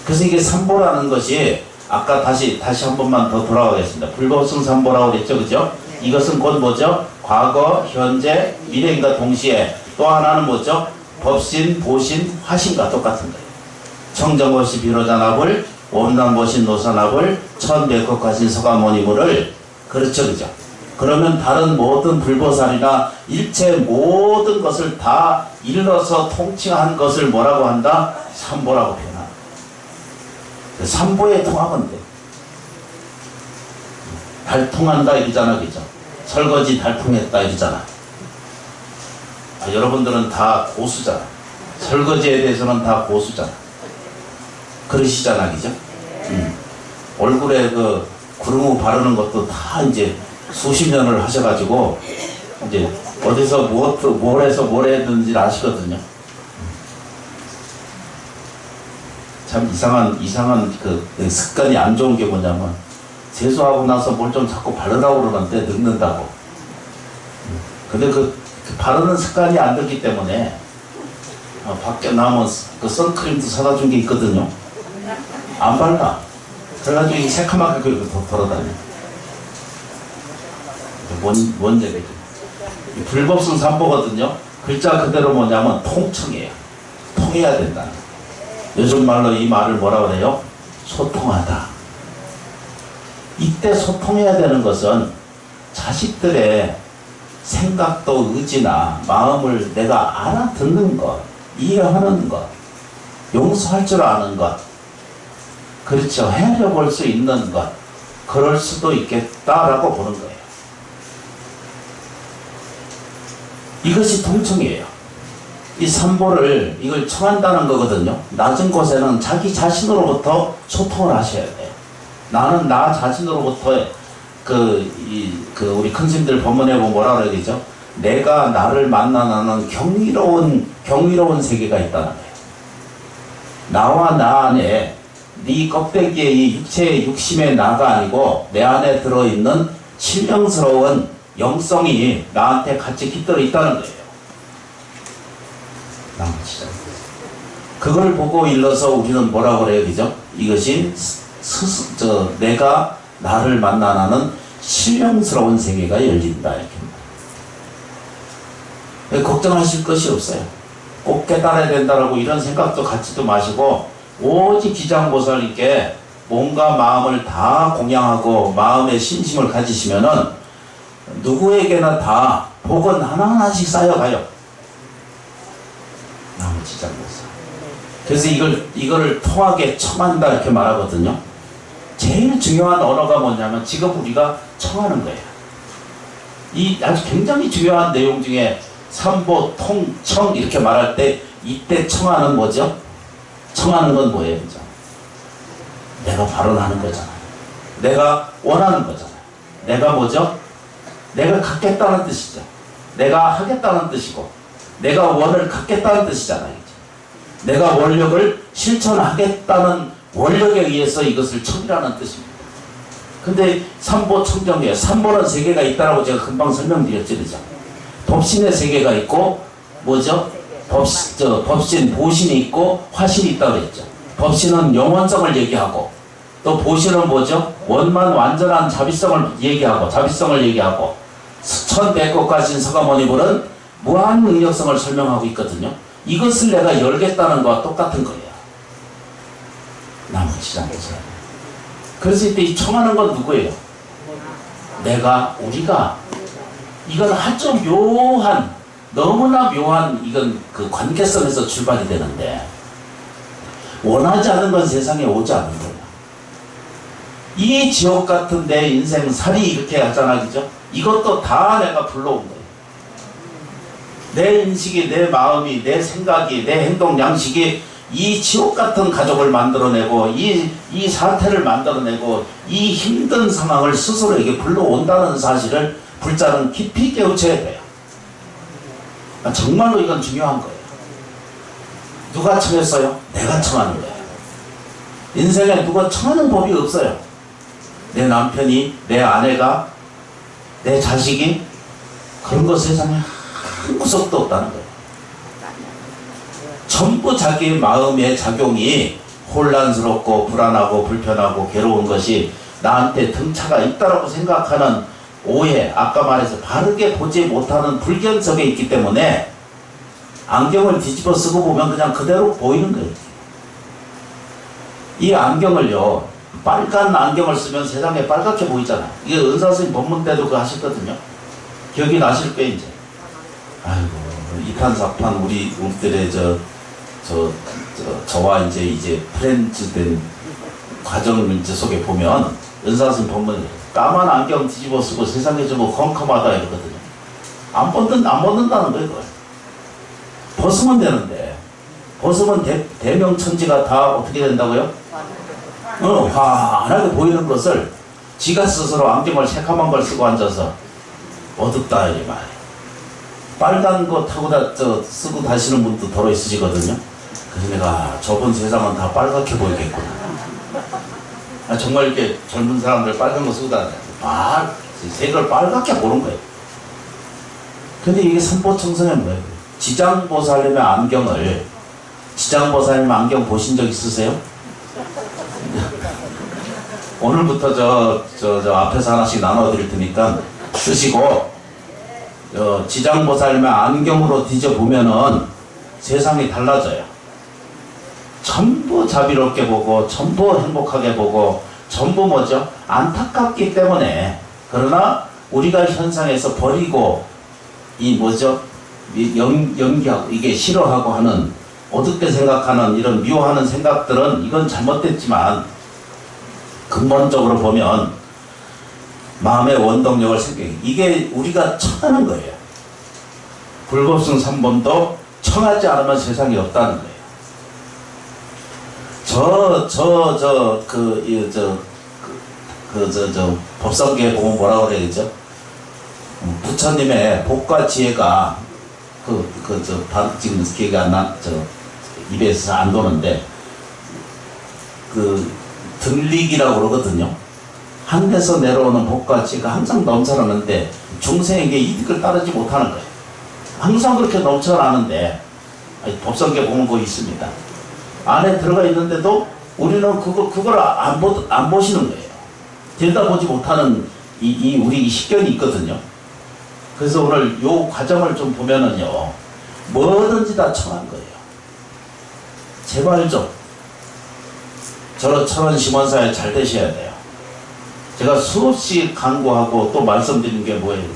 그래서 이게 삼보라는 것이 아까 다시 한 번만 더 돌아가겠습니다. 불법성 삼보라고 그랬죠, 그죠? 이것은 곧 뭐죠? 과거, 현재, 미래인과 동시에 또 하나는 뭐죠? 법신, 보신, 화신과 똑같은 거예요. 청정법신 비로자납을, 원남법신 노사납을, 천백법화신 서가모니물을 그렇죠, 그죠? 그러면 다른 모든 불보살이나 일체 모든 것을 다 일러서 통칭한 것을 뭐라고 한다? 삼보라고 표현한다. 삼보의 통합은 돼. 달 통한다 이러잖아, 그죠? 설거지 달 통했다 이러잖아. 여러분들은 다 고수잖아. 설거지에 대해서는 다 고수잖아. 그러시잖아, 그죠? 얼굴에 그 구름을 바르는 것도 다 이제 수십 년을 하셔가지고 이제 어디서 뭘 해서 뭘 했는지 아시거든요. 참 이상한 그 습관이 안 좋은 게 뭐냐면 세수하고 나서 뭘 좀 자꾸 바르라고 그러는데 늙는다고. 근데 그 바르는 습관이 안 들기 때문에 밖에 나면 그 선크림도 사다 준 게 있거든요. 안 발라. 그래가지고 이 새카맣게 그렇게 돌아다녀. 뭔 불법성 삼보거든요. 글자 그대로 뭐냐면 통청이에요. 통해야 된다. 요즘 말로 이 말을 뭐라 그래요? 소통하다. 이때 소통해야 되는 것은 자식들의 생각도 의지나 마음을 내가 알아듣는 것, 이해하는 것, 용서할 줄 아는 것, 그렇죠. 헤아려볼 수 있는 것, 그럴 수도 있겠다라고 보는 거예요. 이것이 통청이에요. 이 삼보를 이걸 청한다는 거거든요. 낮은 곳에는 자기 자신으로부터 소통을 하셔야 돼요. 나는 나 자신으로부터 우리 큰 스님들 법문에 보면 뭐라 그래야 되죠? 내가 나를 만나는 경이로운 세계가 있다는 거예요. 나와 나 안에 네 껍데기에 이 육체의 육심의 나가 아니고 내 안에 들어있는 신령스러운 영성이 나한테 같이 깃들어 있다는 거예요. 그걸 보고 일러서 우리는 뭐라고 그래요, 그죠? 이것이 내가 나를 만나는 신령스러운 세계가 열린다, 이렇게. 걱정하실 것이 없어요. 꼭 깨달아야 된다라고 이런 생각도 갖지도 마시고, 오직 지장보살님께 몸과 마음을 다 공양하고 마음의 신심을 가지시면은 누구에게나 다 복은 하나하나씩 쌓여가요. 나무 지장보살. 그래서 이걸 통하게 청한다 이렇게 말하거든요. 제일 중요한 언어가 뭐냐면 지금 우리가 청하는 거예요. 이 아주 굉장히 중요한 내용 중에 삼보, 통, 청 이렇게 말할 때 이때 청하는 뭐죠? 청하는 건 뭐예요? 그죠? 내가 발언하는 거잖아요. 내가 원하는 거잖아요. 내가 뭐죠? 내가 갖겠다는 뜻이죠. 내가 하겠다는 뜻이고 내가 원을 갖겠다는 뜻이잖아요. 그죠? 내가 원력을 실천하겠다는 원력에 의해서 이것을 청이라는 뜻입니다. 근데 삼보 청정이에요. 삼보는 세계가 있다라고 제가 금방 설명드렸죠. 그죠? 법신의 세계가 있고 뭐죠? 법신, 보신이 있고 화신이 있다고 그랬죠. 법신은 영원성을 얘기하고 또 보신은 뭐죠? 원만 완전한 자비성을 얘기하고 천백곡가신 서가모니불은 무한 능력성을 설명하고 있거든요. 이것을 내가 열겠다는 거와 똑같은 거예요. 나머지장에서. 그래서 이때 이 청하는 건 누구예요? 우리가 이건 아주 묘한, 너무나 묘한 이건 그 관계성에서 출발이 되는데 원하지 않은 건 세상에 오지 않는 거예요. 이 지옥 같은 내 인생 살이 이렇게 하잖아, 그죠? 이것도 다 내가 불러온 거예요. 내 인식이, 내 마음이, 내 생각이, 내 행동 양식이 이 지옥 같은 가족을 만들어내고 이 사태를 만들어내고 이 힘든 상황을 스스로에게 불러온다는 사실을 불자는 깊이 깨우쳐야 돼요. 정말로 이건 중요한 거예요. 누가 청했어요? 내가 청하는 거예요. 인생에 누가 청하는 법이 없어요. 내 남편이, 내 아내가, 내 자식이, 그런 거 세상에 한 구석도 없다는 거예요. 전부 자기의 마음의 작용이 혼란스럽고 불안하고 불편하고 괴로운 것이 나한테 등차가 있다라고 생각하는 오해, 아까 말해서 바르게 보지 못하는 불견석에 있기 때문에 안경을 뒤집어 쓰고 보면 그냥 그대로 보이는 거예요. 이 안경을요, 빨간 안경을 쓰면 세상에 빨갛게 보이잖아요. 이게 은사스님 법문 때도 그거 하셨거든요. 기억이 나실 거예요, 이제. 아이고, 이판사판 우리들의 저와 이제 프렌즈 된 과정을 이제 속에 보면 은사스님 법문이 까만 안경 뒤집어 쓰고 세상에 좀 컴컴하다 이러거든요. 안 벗는다는 거예요, 그걸. 벗으면 되는데, 벗으면 대명천지가 다 어떻게 된다고요? 환하게 보이는 것을 지가 스스로 안경을 새카만 걸 쓰고 앉아서 어둡다 이 말이에요. 빨간 거 타고 쓰고 다시는 분도 더러 있으시거든요. 그래서 내가 저번 세상은 다 빨갛게 보이겠구나. 정말 이렇게 젊은 사람들 빨간 거 쓰고 다녀요. 색을 빨갛게 보는 거예요. 근데 이게 삼보청성의 뭐예요? 지장보살님의 안경을, 지장보살님 안경 보신 적 있으세요? 오늘부터 저 앞에서 하나씩 나눠드릴 테니까 쓰시고, 지장보살님의 안경으로 뒤져보면은 세상이 달라져요. 전부 자비롭게 보고, 전부 행복하게 보고, 전부 뭐죠? 안타깝기 때문에. 그러나 우리가 현상에서 버리고, 연기하고, 이게 싫어하고 하는, 어둡게 생각하는 이런 미워하는 생각들은 이건 잘못됐지만, 근본적으로 보면 마음의 원동력을 이게 우리가 청하는 거예요. 불법승 3번도 청하지 않으면 세상이 없다는 거예요. 법성계에 보면 뭐라고 그래야죠? 부처님의 복과 지혜가 지금 기억이 안 나, 입에서 안 도는데, 등릭이라고 그러거든요. 하늘에서 내려오는 복과 지혜가 항상 넘쳐나는데 중생에게 이득을 따르지 못하는 거예요. 항상 그렇게 넘쳐나는데, 법성계 보면 그거 있습니다. 안에 들어가 있는데도 우리는 그걸 안 보시는 거예요. 들여다보지 못하는 우리 식견이 있거든요. 그래서 오늘 요 과정을 좀 보면은요, 뭐든지 다 청한 거예요. 제발 좀 저런 심원사에 잘 되셔야 돼요. 제가 수없이 강구하고 또 말씀드리는 게 뭐예요?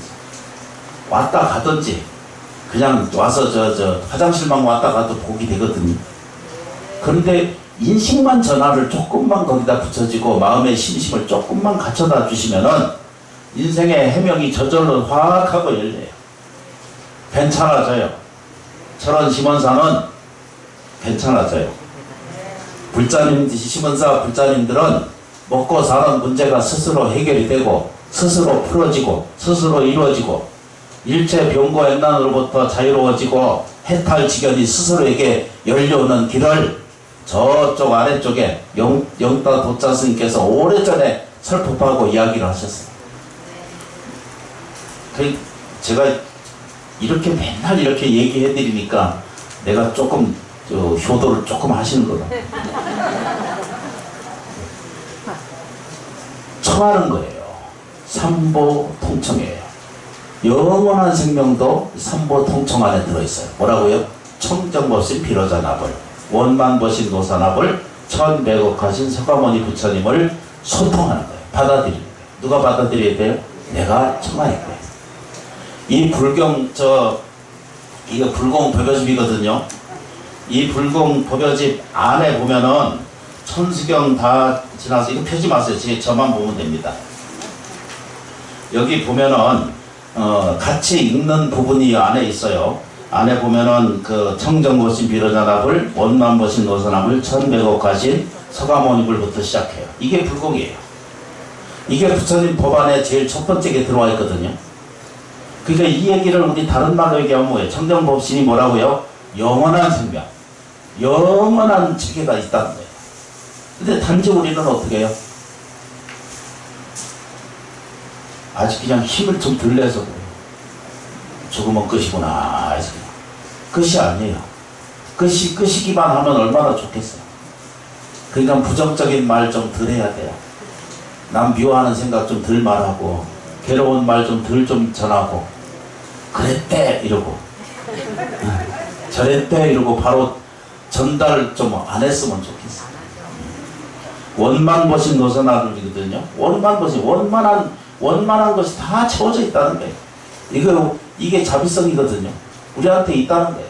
왔다 가든지 그냥 와서 화장실만 왔다 가도 복이 되거든요. 그런데 인식만 전화를 조금만 거기다 붙여지고 마음의 심심을 조금만 갖춰다 주시면은 인생의 해명이 저절로 확 하고 열려요. 괜찮아져요. 저런 심원사는 괜찮아져요. 심원사 불자님들은 먹고 사는 문제가 스스로 해결이 되고 스스로 풀어지고 스스로 이루어지고 일체 병고 액난으로부터 자유로워지고 해탈지견이 스스로에게 열려오는 길을 저쪽 아래쪽에 영따 도자 스님께서 오래전에 설법하고 이야기를 하셨어요. 제가 이렇게 맨날 이렇게 얘기해 드리니까 내가 조금 효도를 조금 하시는 거다. 청하는 거예요. 삼보통청이에요. 영원한 생명도 삼보통청 안에 들어있어요. 뭐라고요? 청정법신 비로자나불, 원만보신 노사나불, 천백억하신 서가모니 부처님을 소통하는 거예요. 받아들이는 거예요. 누가 받아들여야 돼요? 내가 청할 거예요. 이 이거 불공 법요집이거든요. 이 불공 법요집 안에 보면은 천수경 다 지나서 이거 펴지 마세요. 저만 보면 됩니다. 여기 보면은 같이 읽는 부분이 안에 있어요. 안에 보면은 그 청정보신 비로자나불, 원만보신 노사나불, 천백억하신 서가모니불부터 시작해요. 이게 불공이에요. 이게 부처님 법안에 제일 첫 번째 게 들어와 있거든요. 그러니까 이 얘기를 우리 다른 말로 얘기하면 뭐예요? 청정법신이 뭐라고요? 영원한 생명, 영원한 체계가 있다는 거예요. 근데 단지 우리는 어떻게 해요? 아직 그냥 힘을 좀 덜 내서 그래요. 죽으면 끝이구나 해서 끝이 아니에요. 끝이기만 하면 얼마나 좋겠어요. 그러니까 부정적인 말 좀 덜 해야 돼요. 남 미워하는 생각 좀 덜 말하고, 괴로운 말 좀 덜 좀 전하고, 그랬대 이러고 저랬대 이러고 바로 전달 좀 안 했으면 좋겠어. 원만보신 노사나불이거든요. 원만보신, 원만한 것이 다 채워져 있다는 거예요. 이게 자비성이거든요. 우리한테 있다는 거예요.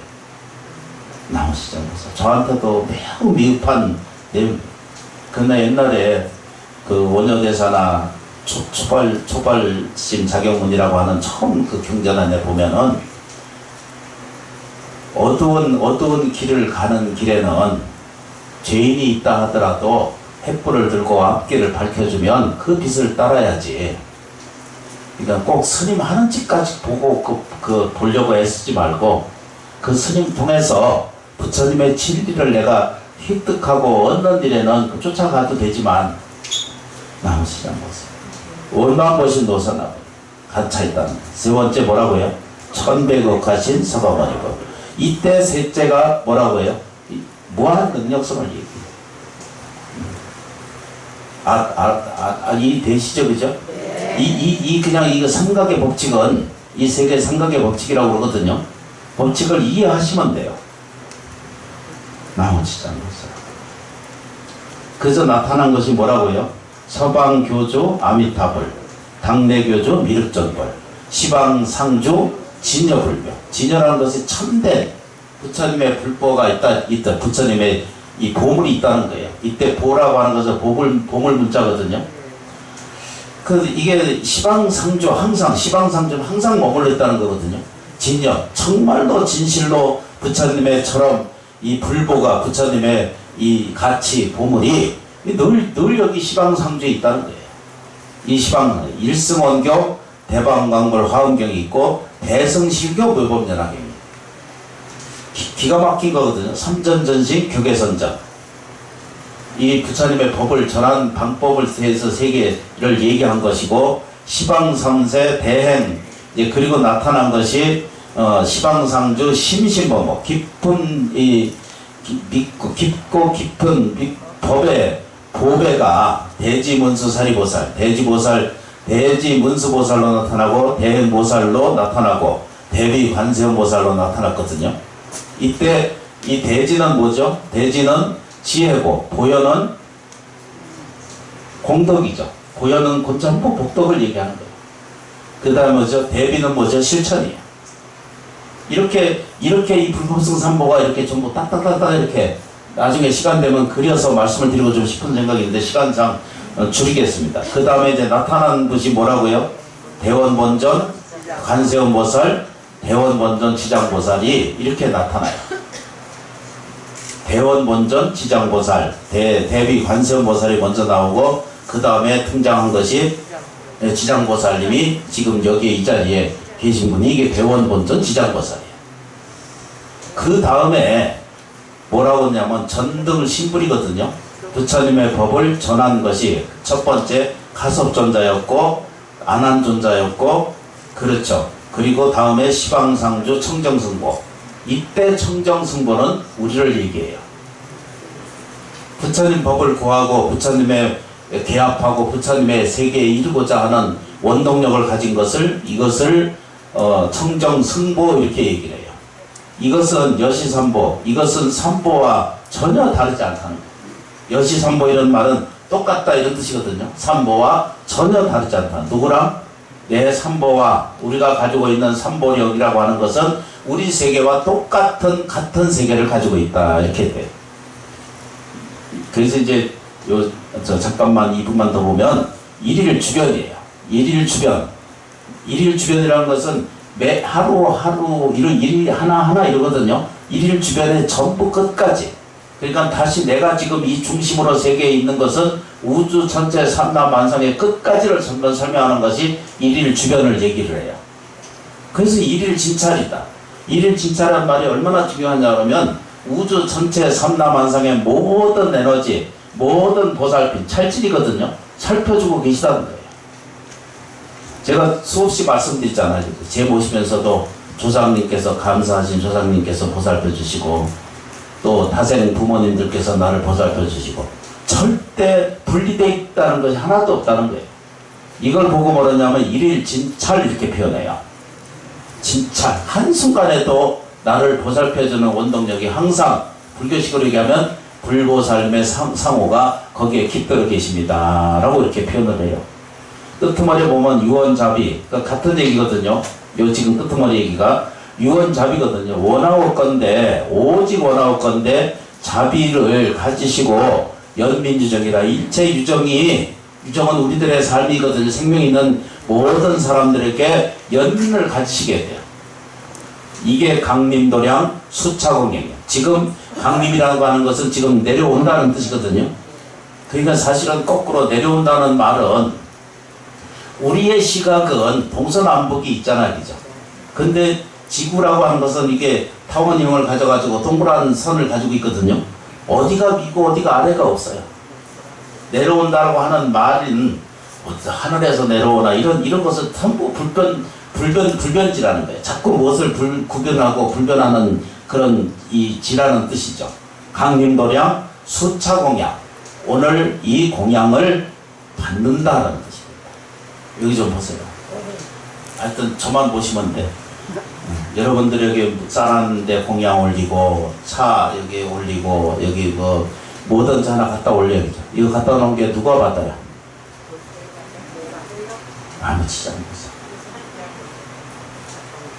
나무시장에서 저한테도 매우 미흡한 내용. 그러나 옛날에 그 원효대사나 초발심 자경문이라고 하는 처음 그 경전안에 보면은 어두운 길을 가는 길에는 죄인이 있다 하더라도 횃불을 들고 앞길을 밝혀주면 그 빛을 따라야지. 그러니까 꼭 스님 하는 짓까지 보고 보려고 애쓰지 말고 그 스님 통해서 부처님의 진리를 내가 획득하고 얻는 일에는 쫓아가도 되지만 나무시장 보세요. 원만보신 노사나불 갇혀 있다는 거예요. 세 번째 뭐라고요? 천백억하신 서가모니불. 이때 셋째가 뭐라고요? 무한 능력성을 얘기해요. 이 대시죠, 그죠? 그냥 이거 삼각의 법칙은, 이 세 개의 삼각의 법칙이라고 그러거든요. 법칙을 이해하시면 돼요. 나머지 장로사. 그래서 나타난 것이 뭐라고요? 서방교조 아미타불, 당내교조 미륵전불, 시방상주 진여불묘. 진여라는 것이 참된 부처님의 불보가 있다. 부처님의 이 보물이 있다는 거예요. 이때 보라고 하는 것은 보물 문자거든요. 이게 시방상주는 항상 머물러 있다는 거거든요. 진여, 정말로 진실로 부처님의처럼 이 불보가 부처님의 이 가치, 보물이 늘 여기 시방상주에 있다는 거예요. 이 일승원교, 대방광불 화엄경이 있고 대승실교 묘법연화경입니다. 기가 막힌 거거든요. 삼전전식 교계선정. 이 부처님의 법을 전한 방법을 대해서 세 개를 얘기한 것이고, 시방삼세 대행, 그리고 나타난 것이 시방상주 심심법목, 깊고 깊은 법의 보배가 대지문수사리보살, 대지문수보살로 나타나고 대행보살로 나타나고 대비관세음보살로 나타났거든요. 이때 이 대지는 뭐죠? 대지는 지혜고 보현은 공덕이죠. 보현은 곧전부 복덕을 얘기하는 거예요. 그 다음에 뭐죠? 대비는 뭐죠? 실천이에요. 이렇게 이 불법승삼보가 이렇게 전부 딱딱딱딱 이렇게 나중에 시간 되면 그려서 말씀을 드리고 좀 싶은 생각이 있는데 시간상 줄이겠습니다. 그 다음에 이제 나타난 것이 뭐라고요? 대원본전, 관세음보살, 대원본전, 지장보살이 이렇게 나타나요. 대원본전, 지장보살, 대비 관세음보살이 먼저 나오고 그 다음에 등장한 것이 지장보살님이 지금 여기 이 자리에 계신 분이 이게 대원본전, 지장보살이에요. 그 다음에 뭐라고 했냐면 전등 신불이거든요. 부처님의 법을 전한 것이 첫 번째 가섭존자였고 안한존자였고, 그렇죠. 그리고 다음에 시방상주 청정승보, 이때 청정승보는 우리를 얘기해요. 부처님 법을 구하고 부처님의 개합하고 부처님의 세계에 이르고자 하는 원동력을 가진 이것을 청정승보 이렇게 얘기를 해요. 이것은 여시삼보, 이것은 삼보와 전혀 다르지 않다는 거예요. 여시삼보 이런 말은 똑같다 이런 뜻이거든요. 삼보와 전혀 다르지 않다. 누구랑? 내 삼보와 우리가 가지고 있는 삼보력이라고 하는 것은 우리 세계와 같은 세계를 가지고 있다 이렇게 돼요. 그래서 이제 잠깐만 2분만 더 보면 일일 주변이에요. 일일 주변이라는 것은 매 하루 이런 일이 하나하나 이러거든요. 일일 주변의 전부 끝까지. 그러니까 다시 내가 지금 이 중심으로 세계에 있는 것은 우주 전체 삼라만상의 끝까지를 설명하는 것이 일일 주변을 얘기를 해요. 그래서 일일 진찰이다. 일일 진찰이라는 말이 얼마나 중요하냐 그러면 우주 전체 삼라만상의 모든 에너지, 모든 보살핌, 찰질이거든요. 살펴주고 계시다는 거예요. 제가 수없이 말씀드렸잖아요. 제 모시면서도 조상님께서 감사하신 조상님께서 보살펴 주시고 또 타생 부모님들께서 나를 보살펴 주시고 절대 분리되어 있다는 것이 하나도 없다는 거예요. 이걸 보고 뭐라냐면 일일 진찰 이렇게 표현해요. 진찰. 한순간에도 나를 보살펴주는 원동력이 항상 불교식으로 얘기하면 불보살님의 상호가 거기에 깃들어 계십니다 라고 이렇게 표현을 해요. 끄트머리에 보면 유언자비, 그러니까 같은 얘기거든요. 요 지금 끄트머리 얘기가 유언자비거든요. 원하올 건데 오직 원하올 건데 자비를 가지시고 연민유정이라 일체 유정은 우리들의 삶이거든요. 생명이 있는 모든 사람들에게 연민을 가지시게 돼요. 이게 강림도량 수차공행이에요. 지금 강림이라고 하는 것은 지금 내려온다는 뜻이거든요. 그러니까 사실은 거꾸로 내려온다는 말은 우리의 시각은 동서남북이 있잖아요. 그죠? 근데 지구라고 하는 것은 이게 타원형을 가져가지고 동그란 선을 가지고 있거든요. 어디가 위고 어디가 아래가 없어요. 내려온다고 하는 말은 하늘에서 내려오나 이런 것은 전부 불변지라는 거예요. 자꾸 무엇을 구변하고 불변하는 그런 이 지라는 뜻이죠. 강림도량 수차공양. 오늘 이 공양을 받는다는 뜻입니다. 여기 좀 보세요. 하여튼 저만 보시면 돼. 여러분들 여기 쌀하는데 공양 올리고 차 여기 올리고 여기 뭐 뭐든지 하나 갖다 올려야죠. 이거 갖다 놓은 게 누가 받아요? 아무치지 않겠어.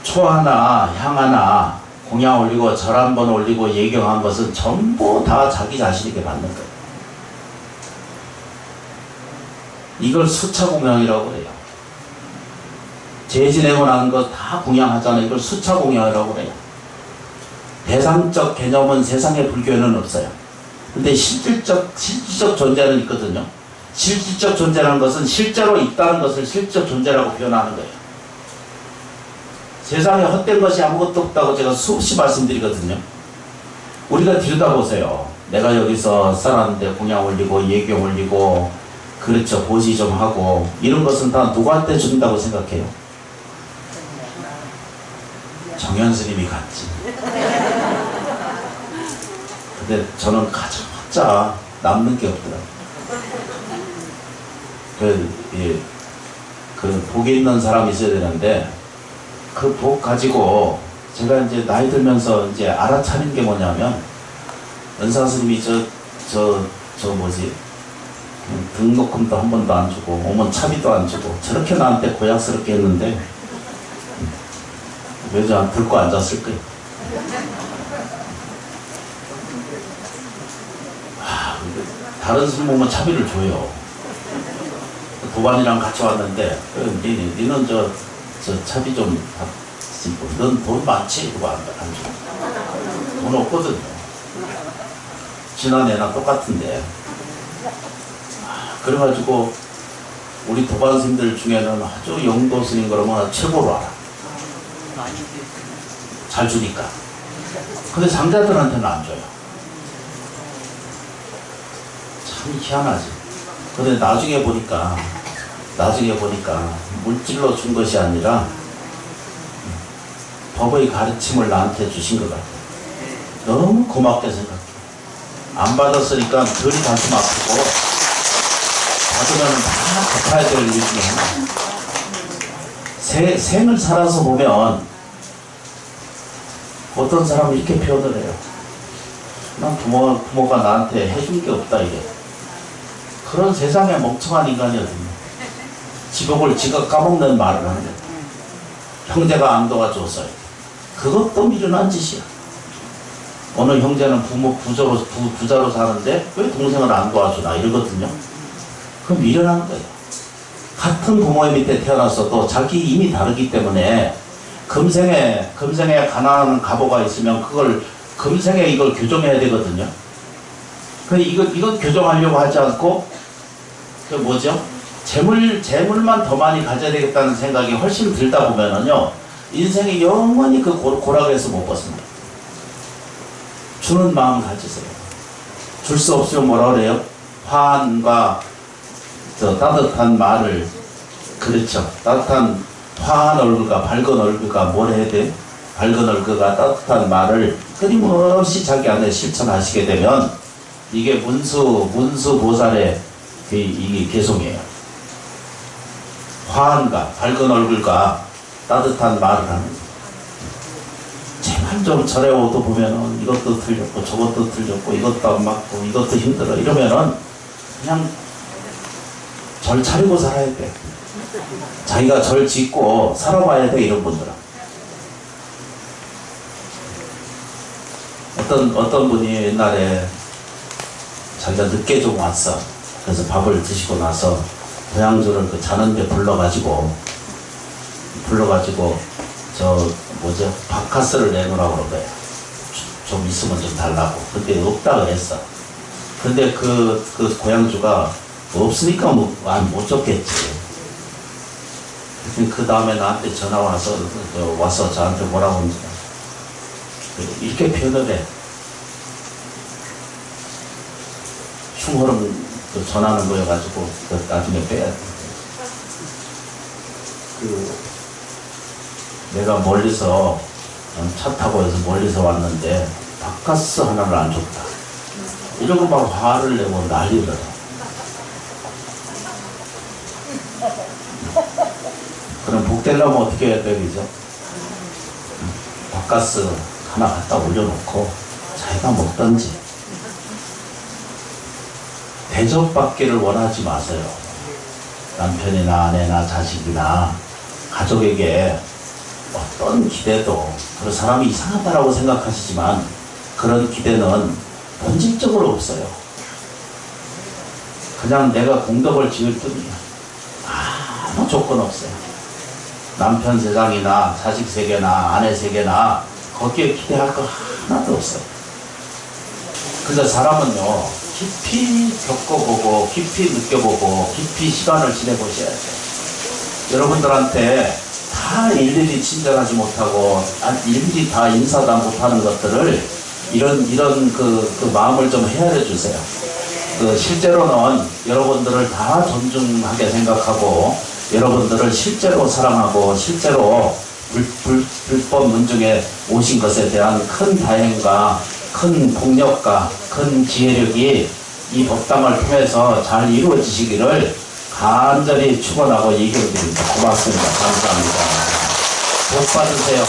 초 하나 향 하나 공양 올리고 절 한 번 올리고 예경한 것은 전부 다 자기 자신에게 받는 거예요. 이걸 수차 공양이라고 해요. 재지내고 난 거 다 공양하잖아요. 이걸 수차 공양이라고 해요. 대상적 개념은 세상의 불교에는 없어요. 근데 실질적 존재는 있거든요. 실질적 존재라는 것은 실제로 있다는 것을 실질적 존재라고 표현하는 거예요. 세상에 헛된 것이 아무것도 없다고 제가 수없이 말씀드리거든요. 우리가 들여다보세요. 내가 여기서 살았는데 공양 올리고 예경 올리고 그렇죠. 보시 좀 하고 이런 것은 다 누구한테 준다고 생각해요? 정현스님이 갔지. 근데 저는 가져봤자 남는 게 없더라고요. 그 복이 있는 사람이 있어야 되는데 그 복 가지고 제가 이제 나이 들면서 이제 알아차린 게 뭐냐면 은사스님이 등록금도 한 번도 안 주고 오면 차비도 안 주고 저렇게 나한테 고약스럽게 했는데 왜 저 들고 앉았을까요? 다른 스님 보면 차비를 줘요. 도반이랑 같이 왔는데 니는 저 차비 좀 받고 넌 돈 많지? 그거 안 줘. 돈 없거든요. 지난해나 똑같은데 그래가지고 우리 도반 스님들 중에는 아주 영도 스님 그러면 최고로 알아. 잘 주니까. 근데 장자들한테는 안 줘요. 참 희한하지. 근데 나중에 보니까 물질로 준 것이 아니라 법의 가르침을 나한테 주신 것 같아요. 너무 고맙게 생각해. 안 받았으니까 덜 가슴 아프고, 받으면 다 갚아야 될 일 중에 하나. 생을 살아서 보면 어떤 사람은 이렇게 표현을 해요. 난 부모가 나한테 해준 게 없다 이래. 그런 세상에 멍청한 인간이거든요. 지복을 지가 까먹는 말을 하는 거예요. 형제가 안 도와줬어요. 그것도 미련한 짓이야. 어느 형제는 부자로 사는데 왜 동생을 안 도와주나 이러거든요. 그건 미련한 거예요. 같은 부모의 밑에 태어났어도 자기 힘이 다르기 때문에 금생에 가난한 가보가 있으면 그걸 금생에 이걸 교정해야 되거든요. 근데 이거 교정하려고 하지 않고 그 뭐죠? 재물만 더 많이 가져야 되겠다는 생각이 훨씬 들다 보면은요, 인생이 영원히 그 고락에서 못 벗습니다. 주는 마음 가지세요. 줄 수 없으면 뭐라 그래요? 화한과 따뜻한 말을, 그렇죠. 따뜻한 화한 얼굴과 밝은 얼굴과 뭘 해야 돼? 밝은 얼굴과 따뜻한 말을 끊임없이 자기 안에 실천하시게 되면 이게 문수 보살의 이게 개송이에요. 화한과 밝은 얼굴과 따뜻한 말을 하는 거예요. 제발 좀 절에 오도 보면은 이것도 틀렸고 저것도 틀렸고 이것도 안 맞고 이것도 힘들어 이러면은 그냥 절 차리고 살아야 돼. 자기가 절 짓고 살아봐야 돼. 이런 분들은 어떤 분이 옛날에 자기가 늦게 좀 왔어. 그래서 밥을 드시고 나서 고향주를 그 자는 데 불러가지고 저 뭐죠? 바카스를 내놓으라고 그런 거예요. 좀 있으면 좀 달라고. 근데 없다 그랬어. 근데 그 고향주가 없으니까 못 줬겠지. 그 다음에 나한테 전화 와서 저한테 뭐라고 하는지 이렇게 표현을 해. 흉허름 전하는 거여가지고 나중에 빼야 돼. 내가 멀리서 차 타고 해서 멀리서 왔는데 바카스 하나를 안 줬다. 이러고 막 화를 내고 난리를 해. 그럼 복되려면 어떻게 해야 돼, 그죠? 바카스 하나 갖다 올려놓고 자기가 먹던지. 대접받기를 원하지 마세요. 남편이나 아내나 자식이나 가족에게 어떤 기대도 그 사람이 이상하다라고 생각하시지만 그런 기대는 본질적으로 없어요. 그냥 내가 공덕을 지을 뿐이야. 아무 조건 없어요. 남편 세상이나 자식 세계나 아내 세계나 거기에 기대할 거 하나도 없어요. 근데 사람은요, 깊이 겪어보고 깊이 느껴보고 깊이 시간을 지내보셔야 돼요. 여러분들한테 다 일일이 친절하지 못하고 일일이 다 인사도 못하는 것들을 이런 그 마음을 좀 헤아려 주세요. 실제로는 여러분들을 다 존중하게 생각하고 여러분들을 실제로 사랑하고 실제로 불법 문중에 오신 것에 대한 큰 다행과 큰 폭력과 큰 지혜력이 이 법당을 통해서 잘 이루어지시기를 간절히 축원하고 예견드립니다. 고맙습니다. 감사합니다. 복 받으세요.